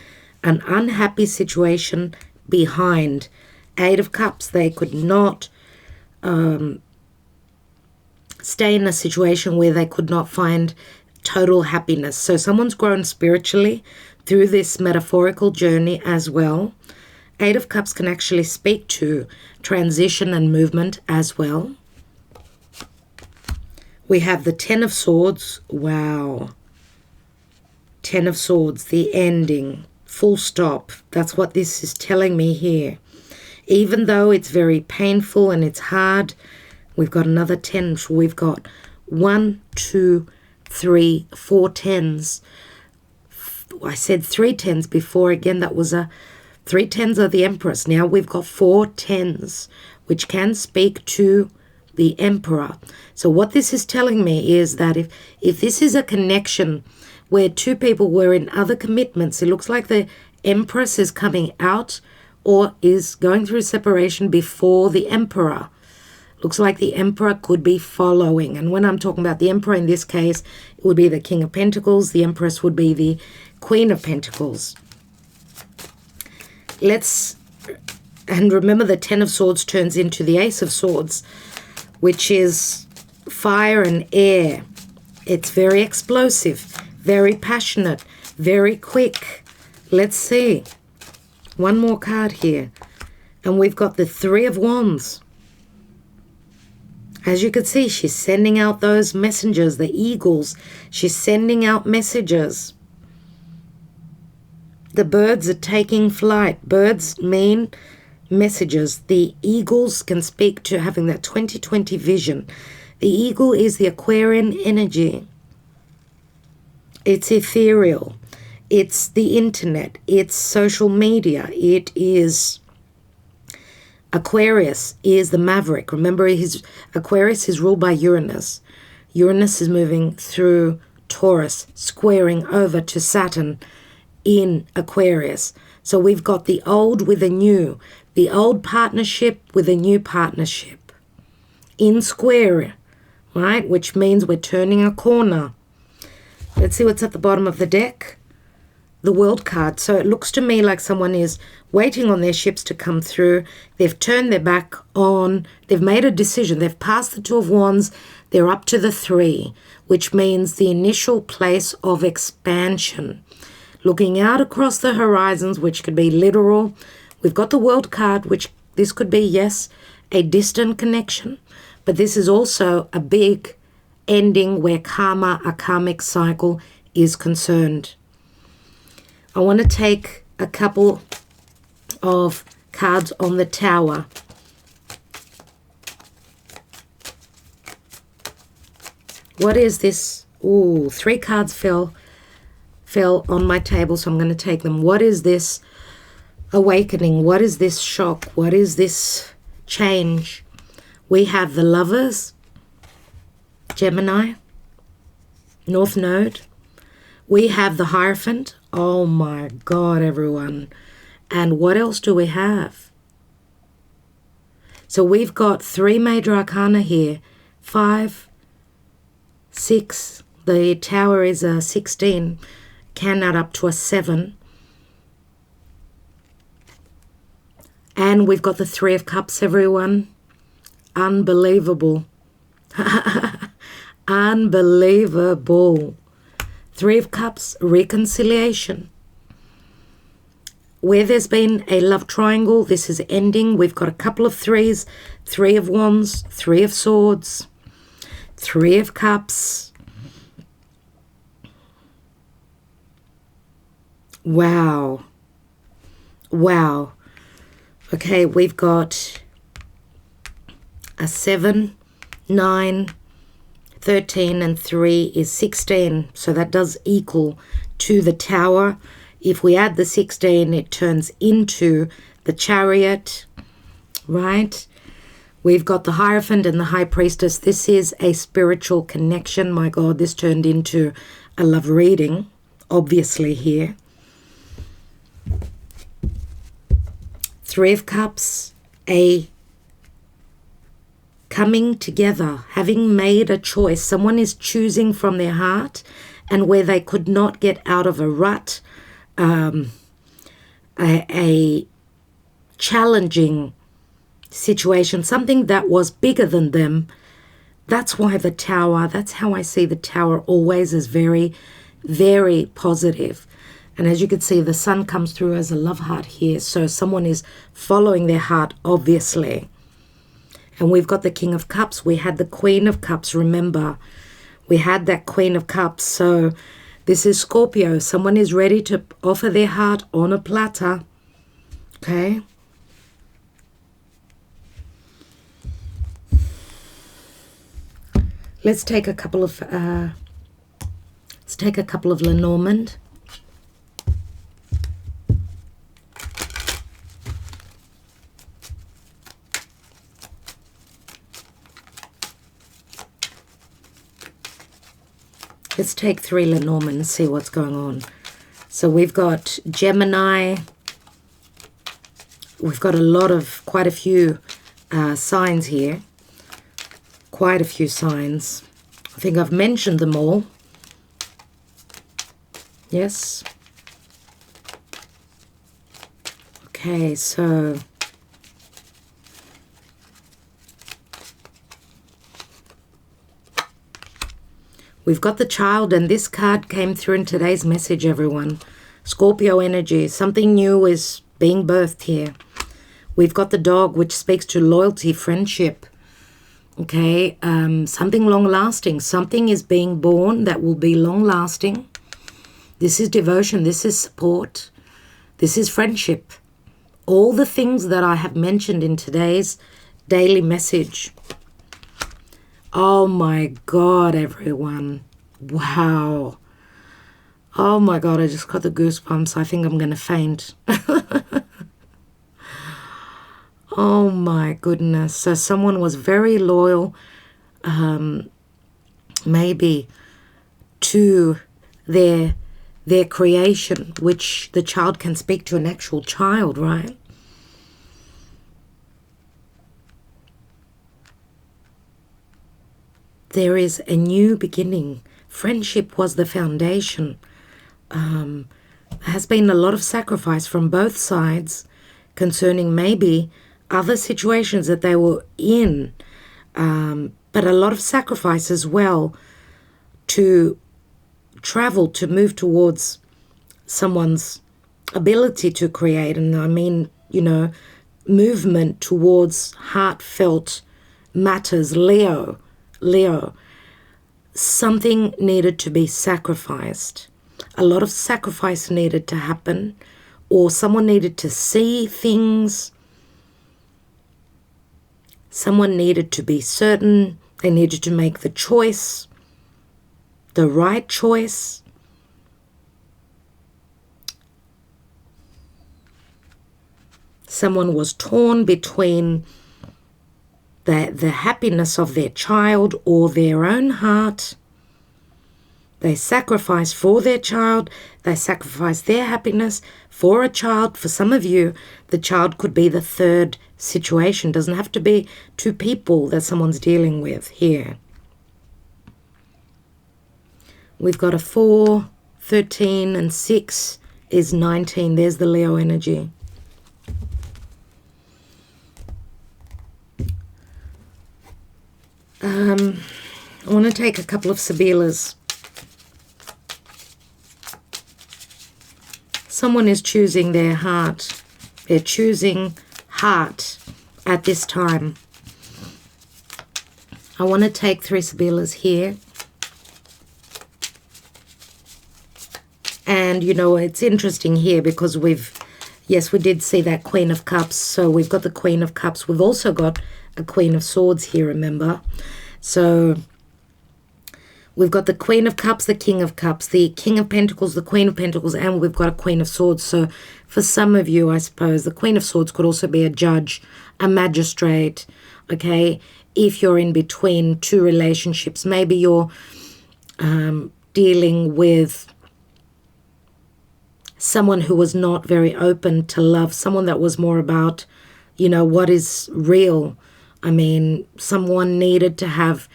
an unhappy situation behind. 8 of Cups, they could not stay in a situation where they could not find total happiness. So someone's grown spiritually through this metaphorical journey as well. 8 of Cups can actually speak to transition and movement as well. We have the 10 of Swords. Wow. 10 of Swords, the ending, full stop. That's what this is telling me here. Even though it's very painful and it's hard, we've got another 10. We've got 1, 2, 3, 4 10s. I said 3 10s before. Again, that was 3 10s are the Empress. Now we've got 4 10s, which can speak to the Emperor. So what this is telling me is that if this is a connection where 2 people were in other commitments, it looks like the Empress is coming out or is going through separation before the Emperor. Looks like the Emperor could be following. And when I'm talking about the Emperor in this case, it would be the King of Pentacles. The Empress would be the Queen of Pentacles. And remember, the 10 of Swords turns into the Ace of Swords, which is fire and air. It's very explosive, very passionate, very quick. Let's see. One more card here. And we've got the 3 of Wands. As you can see, she's sending out those messengers, the eagles. She's sending out messages. The birds are taking flight. Birds mean messages. The eagles can speak to having that 2020 vision. The eagle is the Aquarian energy. It's ethereal. It's the internet. It's social media. It is Aquarius is the maverick. Remember, Aquarius is ruled by Uranus. Uranus is moving through Taurus, squaring over to Saturn in Aquarius. So we've got the old with a new, the old partnership with a new partnership in square, right? Which means we're turning a corner. Let's see what's at the bottom of the deck. The World card. So it looks to me like someone is waiting on their ships to come through. They've turned their back on, they've made a decision. They've passed the Two of Wands. They're up to the 3, which means the initial place of expansion. Looking out across the horizons, which could be literal. We've got the World card, which this could be, yes, a distant connection. But this is also a big ending where karma, a karmic cycle, is concerned. I want to take a couple of cards on the Tower. What is this? Ooh, 3 cards fell on my table, so I'm going to take them. What is this awakening? What is this shock? What is this change? We have the Lovers, Gemini, North Node. We have the Hierophant. Oh my God, everyone. And what else do we have? So we've got 3 major arcana here. 5, 6. The Tower is a 16. Can add up to a 7. And we've got the 3 of Cups, everyone. Unbelievable. Unbelievable. 3 of Cups, reconciliation. Where there's been a love triangle, this is ending. We've got a couple of 3s, 3 of Wands, 3 of Swords, 3 of Cups. Wow. Wow. Okay, we've got a 7, 9, 13, and 3 is 16. So that does equal to the Tower. If we add the 16, it turns into the Chariot, right? We've got the Hierophant and the High Priestess. This is a spiritual connection. My God, this turned into a love reading, obviously, here. 3 of Cups, a coming together, having made a choice. Someone is choosing from their heart, and where they could not get out of a rut, a challenging situation, something that was bigger than them. That's why the Tower, that's how I see the Tower always as very, very positive. And as you can see, the Sun comes through as a love heart here. So someone is following their heart, obviously. And we've got the King of Cups. We had the Queen of Cups, remember. We had that Queen of Cups. So this is Scorpio. Someone is ready to offer their heart on a platter. Okay. Let's take a couple of Lenormand. Let's take 3 Lenormand and see what's going on. So we've got Gemini. We've got quite a few signs here. Quite a few signs. I think I've mentioned them all. Yes. Okay, so we've got the Child, and this card came through in today's message, everyone. Scorpio energy. Something new is being birthed here. We've got the Dog, which speaks to loyalty, friendship. Okay, something long-lasting. Something is being born that will be long-lasting. This is devotion. This is support. This is friendship. all the things that I have mentioned in today's daily message. Oh my God, everyone. Wow. Oh my God, I just got the goosebumps. I think I'm going to faint. Oh my goodness. So someone was very loyal, maybe to their creation, which the child can speak to an actual child, right? There is a new beginning. Friendship was the foundation. There has been a lot of sacrifice from both sides concerning maybe other situations that they were in, but a lot of sacrifice as well to travel, to move towards someone's ability to create. And I mean, movement towards heartfelt matters. Leo, something needed to be sacrificed. A lot of sacrifice needed to happen, or someone needed to see things. Someone needed to be certain. They needed to make the choice, the right choice. Someone was torn between the happiness of their child or their own heart. They sacrificed for their child. They sacrificed their happiness for a child. For some of you, the child could be the third situation. It doesn't have to be two people that someone's dealing with here. We've got a 4, 13, and 6 is 19. There's the Leo energy. I want to take a couple of Sibilas. Someone is choosing their heart. They're choosing heart at this time. I want to take 3 Sibilas here. And, it's interesting here because we did see that Queen of Cups. So we've got the Queen of Cups. We've also got a Queen of Swords here, remember? So we've got the Queen of Cups, the King of Cups, the King of Pentacles, the Queen of Pentacles, and we've got a Queen of Swords. So for some of you, I suppose, the Queen of Swords could also be a judge, a magistrate, okay? If you're in between two relationships, maybe you're dealing with someone who was not very open to love, someone that was more about, what is real. I mean, someone needed to have,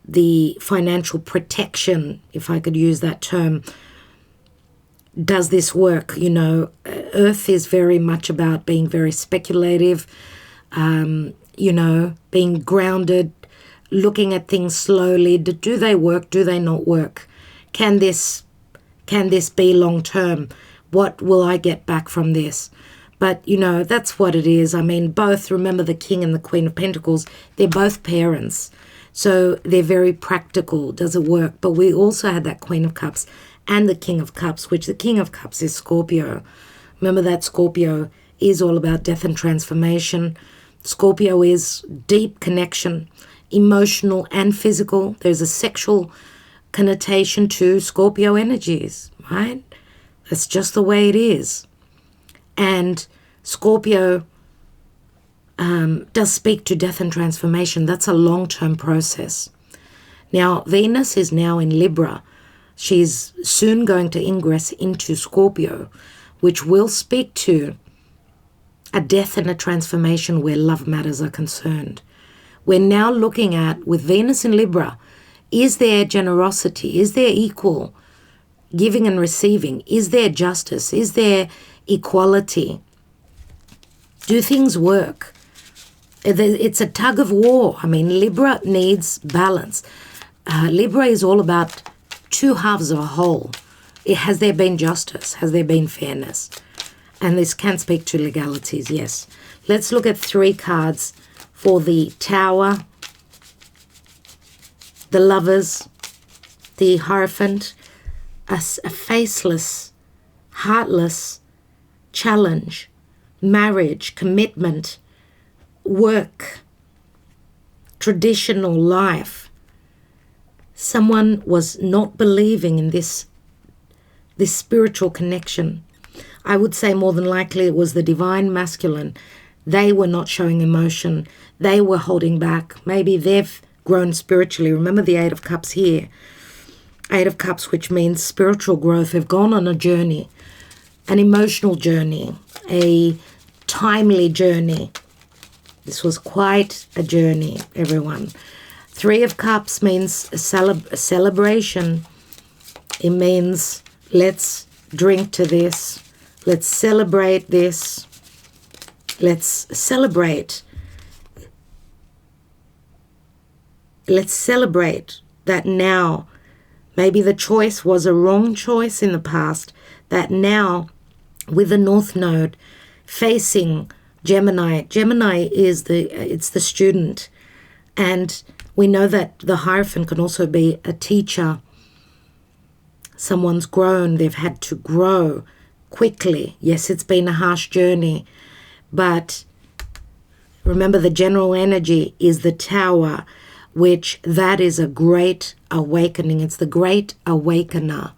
the financial protection, if I could use that term. Does this work? Earth is very much about being very speculative, being grounded, looking at things slowly. Do they work? Do they not work? Can this be long term? What will I get back from this? But, that's what it is. I mean, both, remember the King and the Queen of Pentacles, they're both parents. So they're very practical. Does it work? But we also had that Queen of Cups and the King of Cups, which the King of Cups is Scorpio. Remember that Scorpio is all about death and transformation. Scorpio is deep connection, emotional and physical. There's a sexual connotation to Scorpio energies, right? That's just the way it is. And Scorpio does speak to death and transformation. That's a long-term process. Now, Venus is now in Libra. She's soon going to ingress into Scorpio, which will speak to a death and a transformation where love matters are concerned. We're now looking at, with Venus in Libra, is there generosity? Is there equal giving and receiving? Is there justice? Is there equality? Do things work? It's a tug of war. I mean, Libra needs balance. Libra is all about two halves of a whole. Has there been justice? Has there been fairness? And this can speak to legalities, yes. Let's look at 3 cards for the Tower, the Lovers, the Hierophant, a faceless, heartless challenge, marriage, commitment, work, traditional life. Someone was not believing in this spiritual connection. I would say more than likely it was the divine masculine. They were not showing emotion. They were holding back. Maybe they've grown spiritually. Remember the Eight of Cups here. Eight of Cups, which means spiritual growth. They've gone on a journey, an emotional journey, a timely journey. This was quite a journey, everyone. Three of Cups means a celebration. It means let's drink to this. Let's celebrate this. Let's celebrate. Let's celebrate that now. Maybe the choice was a wrong choice in the past, that now with the North Node facing Gemini. Gemini is it's the student, and we know that the Hierophant can also be a teacher. Someone's grown, they've had to grow quickly. Yes, it's been a harsh journey, but remember the general energy is the Tower, which that is a great awakening. It's the great awakener,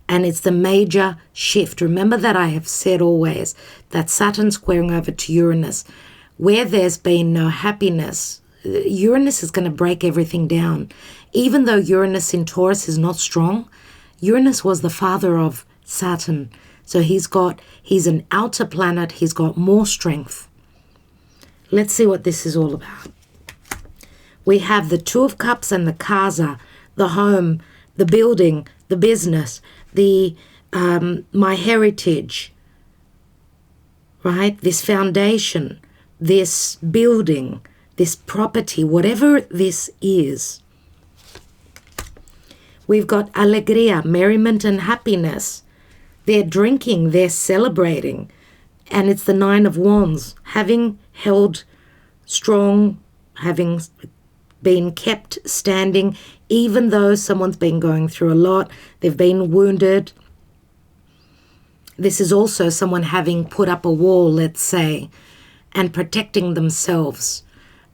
and it's the major shift. Remember that I have said always that Saturn squaring over to Uranus, where there's been no happiness, Uranus is going to break everything down. Even though Uranus in Taurus is not strong, Uranus was the father of Saturn. So he's an outer planet. He's got more strength. Let's see what this is all about. We have the Two of Cups and the Casa, the home, the building, the business, my heritage, right? This foundation, this building, this property, whatever this is. We've got alegría, merriment and happiness. They're drinking, they're celebrating. And it's the Nine of Wands, having held strong, having been kept standing, even though someone's been going through a lot, they've been wounded. This is also someone having put up a wall, let's say, and protecting themselves.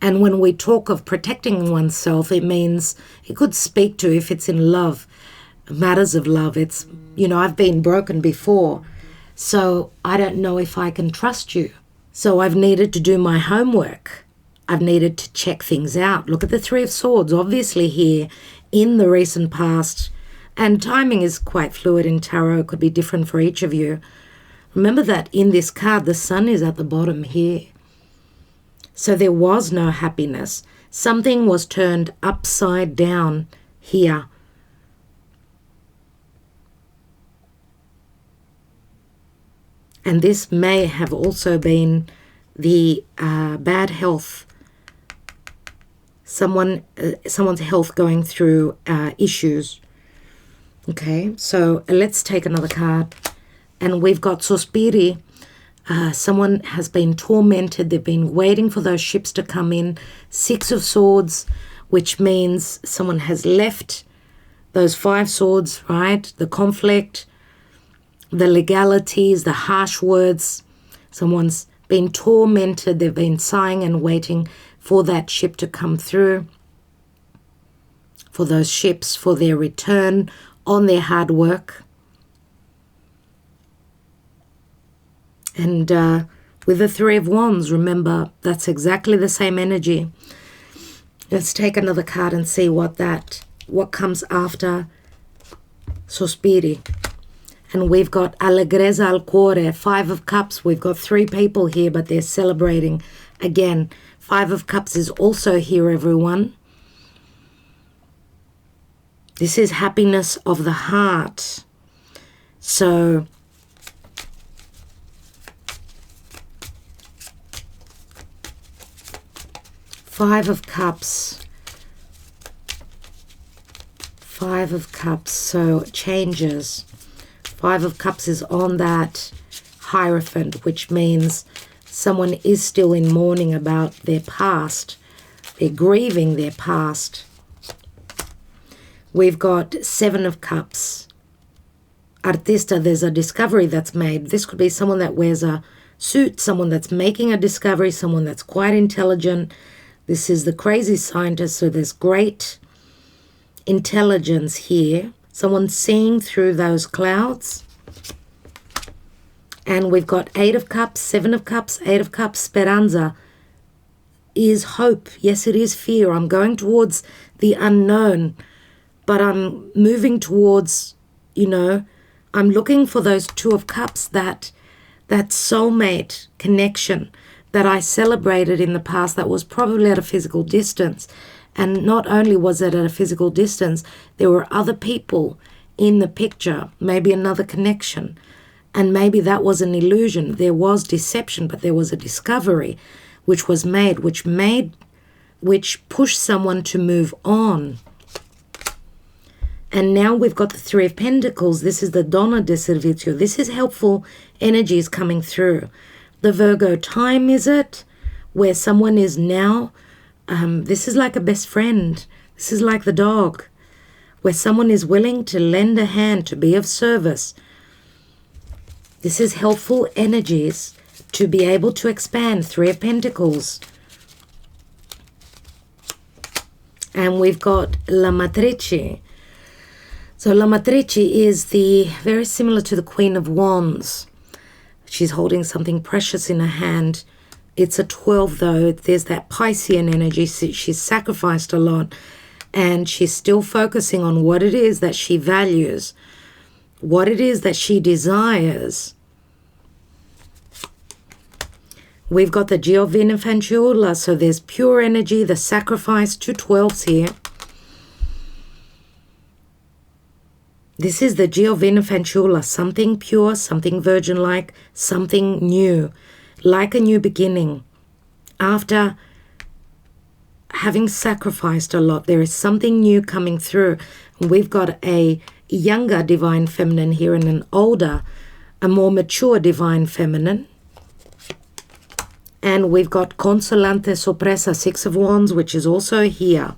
And when we talk of protecting oneself, it means, it could speak to, if it's in love, matters of love. It's, I've been broken before, so I don't know if I can trust you. So I've needed to do my homework. I've needed to check things out. Look at the Three of Swords, obviously here in the recent past. And timing is quite fluid in tarot. It could be different for each of you. Remember that in this card, the sun is at the bottom here. So there was no happiness. Something was turned upside down here. And this may have also been the bad health. Someone's health going through issues. Okay, so let's take another card. And we've got Sospiri. Someone has been tormented. They've been waiting for those ships to come in. Six of Swords, which means someone has left those Five Swords, right? The conflict, the legalities, the harsh words. Someone's been tormented. They've been sighing and waiting for that ship to come through, for those ships, for their return on their hard work. And with the Three of Wands, remember, that's exactly the same energy. Let's take another card and see what comes after Sospiri. And we've got Allegrezza al Cuore, Five of Cups. We've got three people here, but they're celebrating. Again, Five of Cups is also here, everyone. This is happiness of the heart. So Five of Cups. Five of Cups, so it changes. Five of Cups is on that Hierophant, which means someone is still in mourning about their past. They're grieving their past. We've got Seven of Cups. artista, there's a discovery that's made. This could be someone that wears a suit, someone that's making a discovery, someone that's quite intelligent. This is the crazy scientist, so there's great intelligence here. Someone seeing through those clouds. And we've got 8 of Cups, 7 of Cups, 8 of Cups. Speranza is hope. Yes, it is fear. I'm going towards the unknown, but I'm moving towards, I'm looking for those 2 of Cups, that soulmate connection that I celebrated in the past that was probably at a physical distance. And not only was it at a physical distance, there were other people in the picture, maybe another connection. And maybe that was an illusion. There was deception, but there was a discovery which was made, which pushed someone to move on. And now we've got the 3 of Pentacles. This is the Donna de Servizio. This is helpful energies coming through. The Virgo time, is it? Where someone is now, this is like a best friend. This is like the dog. Where someone is willing to lend a hand, to be of service. This is helpful energies to be able to expand. 3 of Pentacles. And we've got La Matrice. So La Matrice is very similar to the Queen of Wands. She's holding something precious in her hand. It's a 12 though. There's that Piscean energy. She's sacrificed a lot. And she's still focusing on what it is that she values. What it is that she desires. We've got the Giovina Fanciulla, so there's pure energy, the sacrifice, 2 12s here. This is the Giovina Fanciulla, something pure, something virgin-like, something new, like a new beginning. After having sacrificed a lot, there is something new coming through. We've got a younger divine feminine here and an older, a more mature divine feminine. And we've got Consolante Sorpresa, 6 of Wands, which is also here.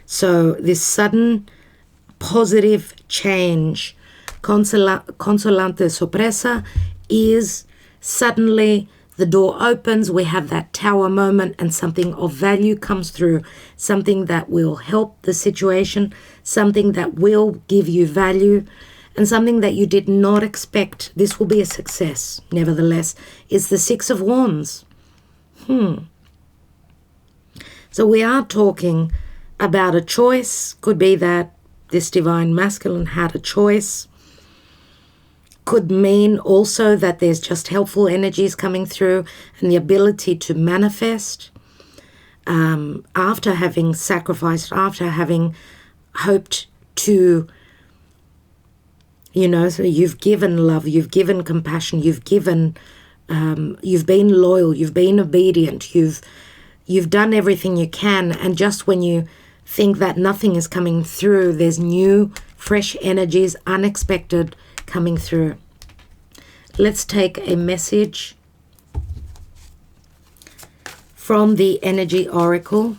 So this sudden positive change, Consolante Sorpresa, is suddenly the door opens, we have that tower moment, and something of value comes through, something that will help the situation, something that will give you value, and something that you did not expect. This will be a success, nevertheless. It's the 6 of Wands. So we are talking about a choice. Could be that this divine masculine had a choice. Could mean also that there's just helpful energies coming through and the ability to manifest after having sacrificed, after having hoped to, so you've given love, you've given compassion, you've given, you've been loyal, you've been obedient, you've done everything you can, and just when you think that nothing is coming through, there's new, fresh energies, unexpected, coming through. Let's take a message from the Energy Oracle.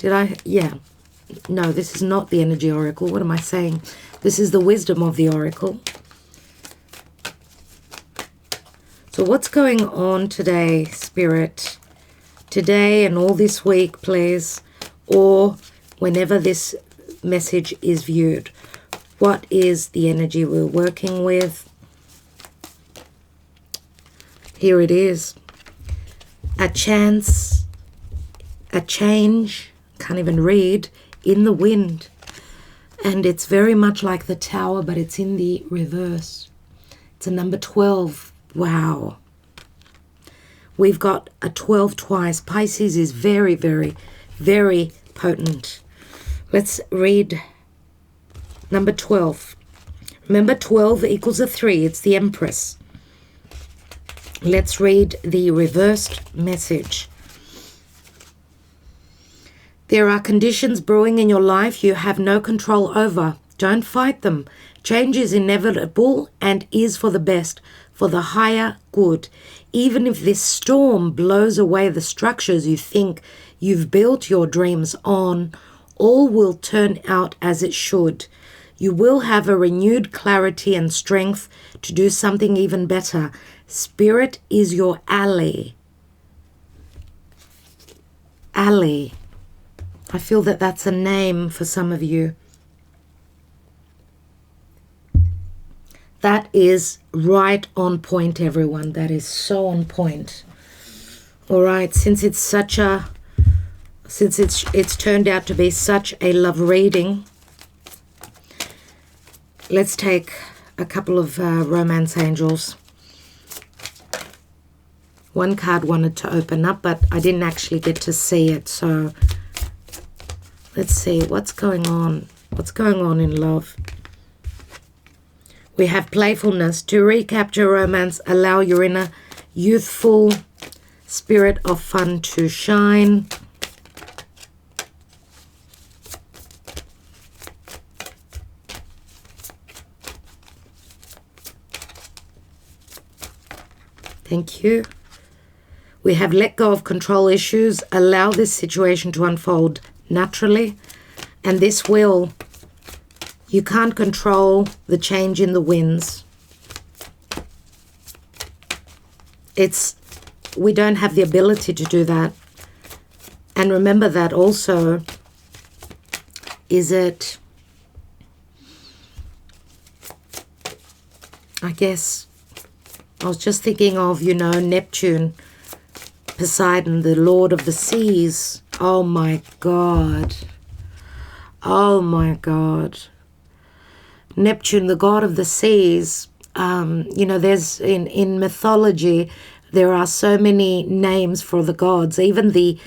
No, this is not the Energy Oracle. What am I saying? This is the Wisdom of the Oracle. So what's going on today, Spirit? Today and all this week, please, or whenever this message is viewed. What is the energy we're working with? Here it is. A chance, a change, can't even read, in the wind. And it's very much like the Tower, but it's in the reverse. It's a number 12. Wow. We've got a 12 twice. Pisces is very, very, very potent. Let's read number 12. Remember, 12 equals a 3. It's the Empress. Let's read the reversed message. There are conditions brewing in your life you have no control over. Don't fight them. Change is inevitable and is for the best, for the higher good. Even if this storm blows away the structures you think you've built your dreams on, all will turn out as it should. You will have a renewed clarity and strength to do something even better. Spirit is your ally. Ally. I feel that that's a name for some of you. That is right on point, everyone. That is so on point. All right, since it's turned out to be such a love reading, let's take a couple of romance angels. One card wanted to open up, but I didn't actually get to see it. So let's see what's going on. What's going on in love? We have playfulness. To recapture romance, allow your inner youthful spirit of fun to shine. Thank you. We have let go of control issues. Allow this situation to unfold naturally. And this will, you can't control the change in the winds. We don't have the ability to do that. And remember that also, I guess, I was just thinking of, Neptune, Poseidon, the Lord of the Seas. Oh my God. Oh my God. Neptune, the god of the seas. There's in mythology, there are so many names for the gods. Even the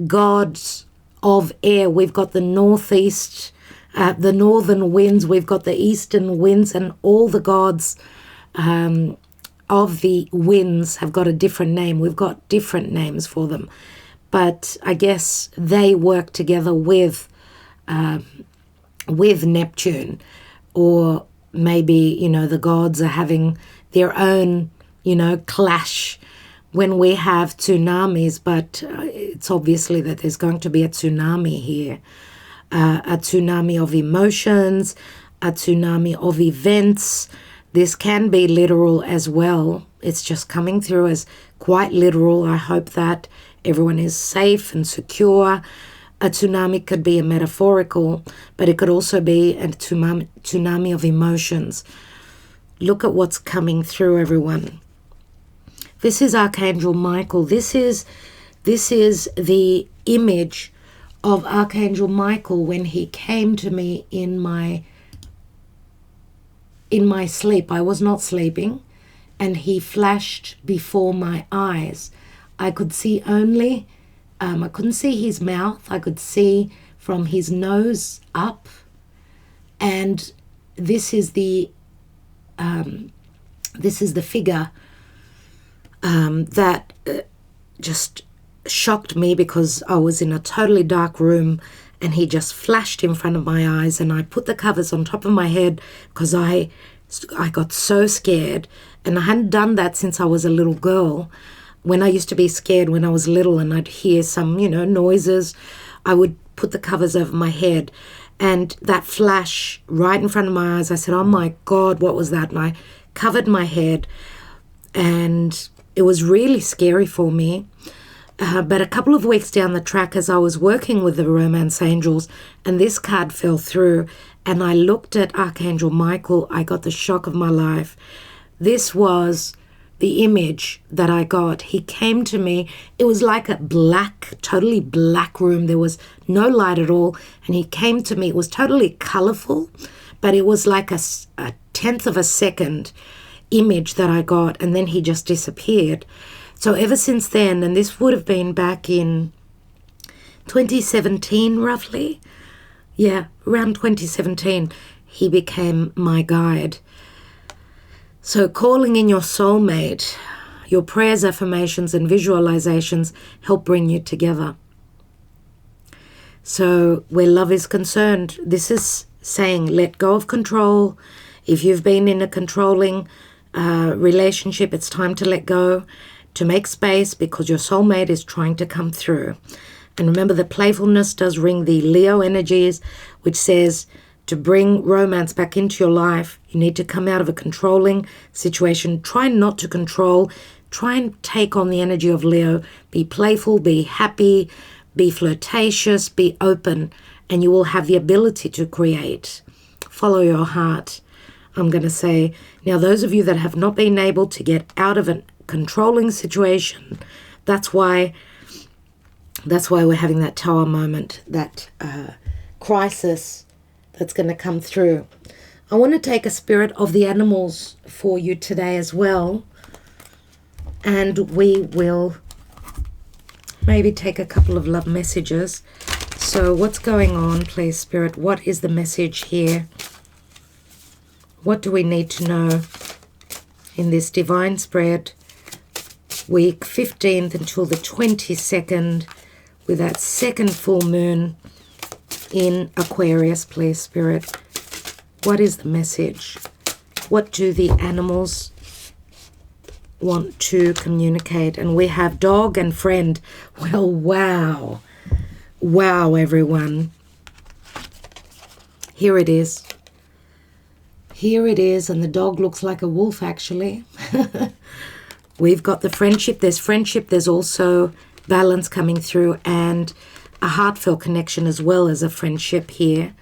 gods of air. We've got the northeast, the northern winds. We've got the eastern winds, and all the gods of the winds have got a different name. We've got different names for them. But I guess they work together with Neptune. Or maybe, the gods are having their own, clash when we have tsunamis. But it's obviously that there's going to be a tsunami here. A tsunami of emotions, a tsunami of events. This can be literal as well. It's just coming through as quite literal. I hope that everyone is safe and secure. A tsunami could be a metaphorical, but it could also be a tsunami of emotions. Look at what's coming through, everyone. This is Archangel Michael. This is the image of Archangel Michael when he came to me in my sleep. I was not sleeping, and he flashed before my eyes. I could see only, I couldn't see his mouth. I could see from his nose up, and this is the figure that just shocked me, because I was in a totally dark room and he just flashed in front of my eyes, and I put the covers on top of my head because I got so scared, and I hadn't done that since I was a little girl. When I used to be scared when I was little and I'd hear some, noises, I would put the covers over my head, and that flash right in front of my eyes, I said, oh my God, what was that? And I covered my head, and it was really scary for me. But a couple of weeks down the track, as I was working with the romance angels, and this card fell through, and I looked at Archangel Michael, I got the shock of my life. This was the image that I got. He came to me. It was like a totally black room. There was no light at all. And he came to me. It was totally colorful, but it was like a tenth of a second image that I got. And then he just disappeared. So ever since then, and this would have been back in 2017 roughly. Yeah, around 2017, he became my guide. So calling in your soulmate, your prayers, affirmations, and visualizations help bring you together. So where love is concerned, this is saying let go of control. If you've been in a controlling relationship, it's time to let go, to make space, because your soulmate is trying to come through. And remember, the playfulness does ring the Leo energies, which says to bring romance back into your life, you need to come out of a controlling situation. Try not to control. Try and take on the energy of Leo. Be playful, be happy, be flirtatious, be open, and you will have the ability to create. Follow your heart, I'm going to say. Now, those of you that have not been able to get out of a controlling situation, that's why we're having that tower moment, that crisis that's going to come through. I want to take a spirit of the animals for you today as well. And we will maybe take a couple of love messages. So what's going on, please, Spirit? What is the message here? What do we need to know in this divine spread, week 15th until the 22nd, with that second full moon in Aquarius, please, Spirit? What is the message? What do the animals want to communicate? And we have dog and friend. Well, wow. Wow, everyone. Here it is. Here it is, and the dog looks like a wolf, actually. We've got the friendship. There's friendship. There's also balance coming through, and a heartfelt connection as well as a friendship here.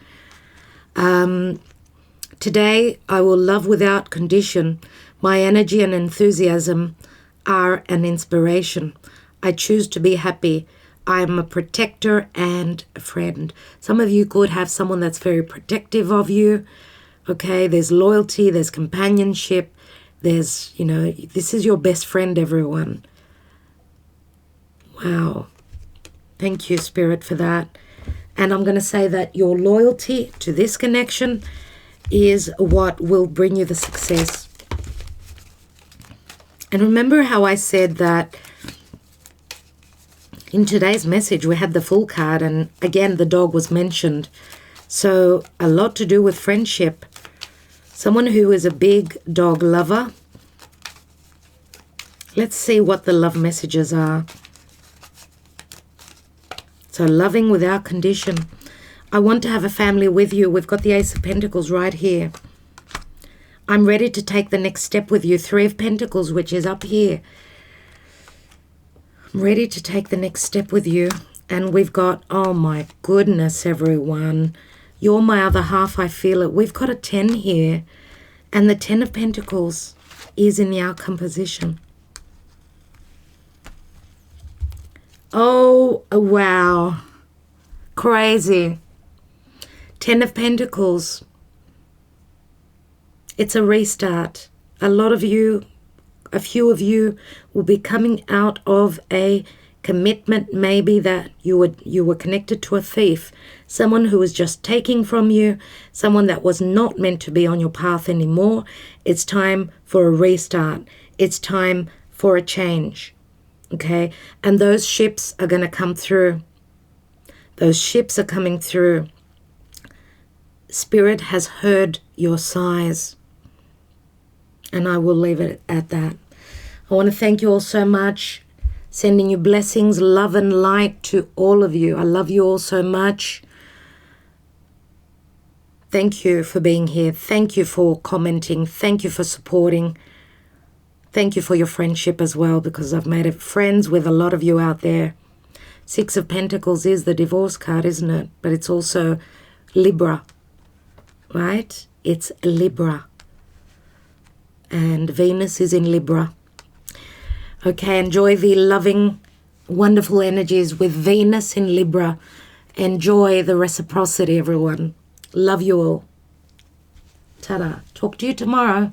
Today, I will love without condition. My energy and enthusiasm are an inspiration. I choose to be happy. I am a protector and a friend. Some of you could have someone that's very protective of you. Okay, there's loyalty, there's companionship, there's, this is your best friend, everyone. Wow. Thank you, Spirit, for that. And I'm going to say that your loyalty to this connection is what will bring you the success. And remember how I said that in today's message we had the Fool card, and again the dog was mentioned. So a lot to do with friendship. Someone who is a big dog lover. Let's see what the love messages are. So loving without condition. I want to have a family with you. We've got the Ace of Pentacles right here. I'm ready to take the next step with you. Three of Pentacles, which is up here. I'm ready to take the next step with you. And we've got, oh my goodness, everyone. You're my other half, I feel it. We've got a 10 here. And the 10 of Pentacles is in the outcome position. Oh, wow. Crazy. 10 of Pentacles. It's a restart. A few of you will be coming out of a commitment, maybe that you were connected to a thief, someone who was just taking from you, someone that was not meant to be on your path anymore. It's time for a restart. It's time for a change. Okay? And those ships are going to come through. Those ships are coming through. Spirit has heard your sighs. And I will leave it at that. I want to thank you all so much. Sending you blessings, love and light to all of you. I love you all so much. Thank you for being here. Thank you for commenting. Thank you for supporting. Thank you for your friendship as well, because I've made friends with a lot of you out there. 6 of Pentacles is the divorce card, isn't it? But it's also Libra, right? It's Libra. And Venus is in Libra. Okay, enjoy the loving, wonderful energies with Venus in Libra. Enjoy the reciprocity, everyone. Love you all. Ta-da. Talk to you tomorrow.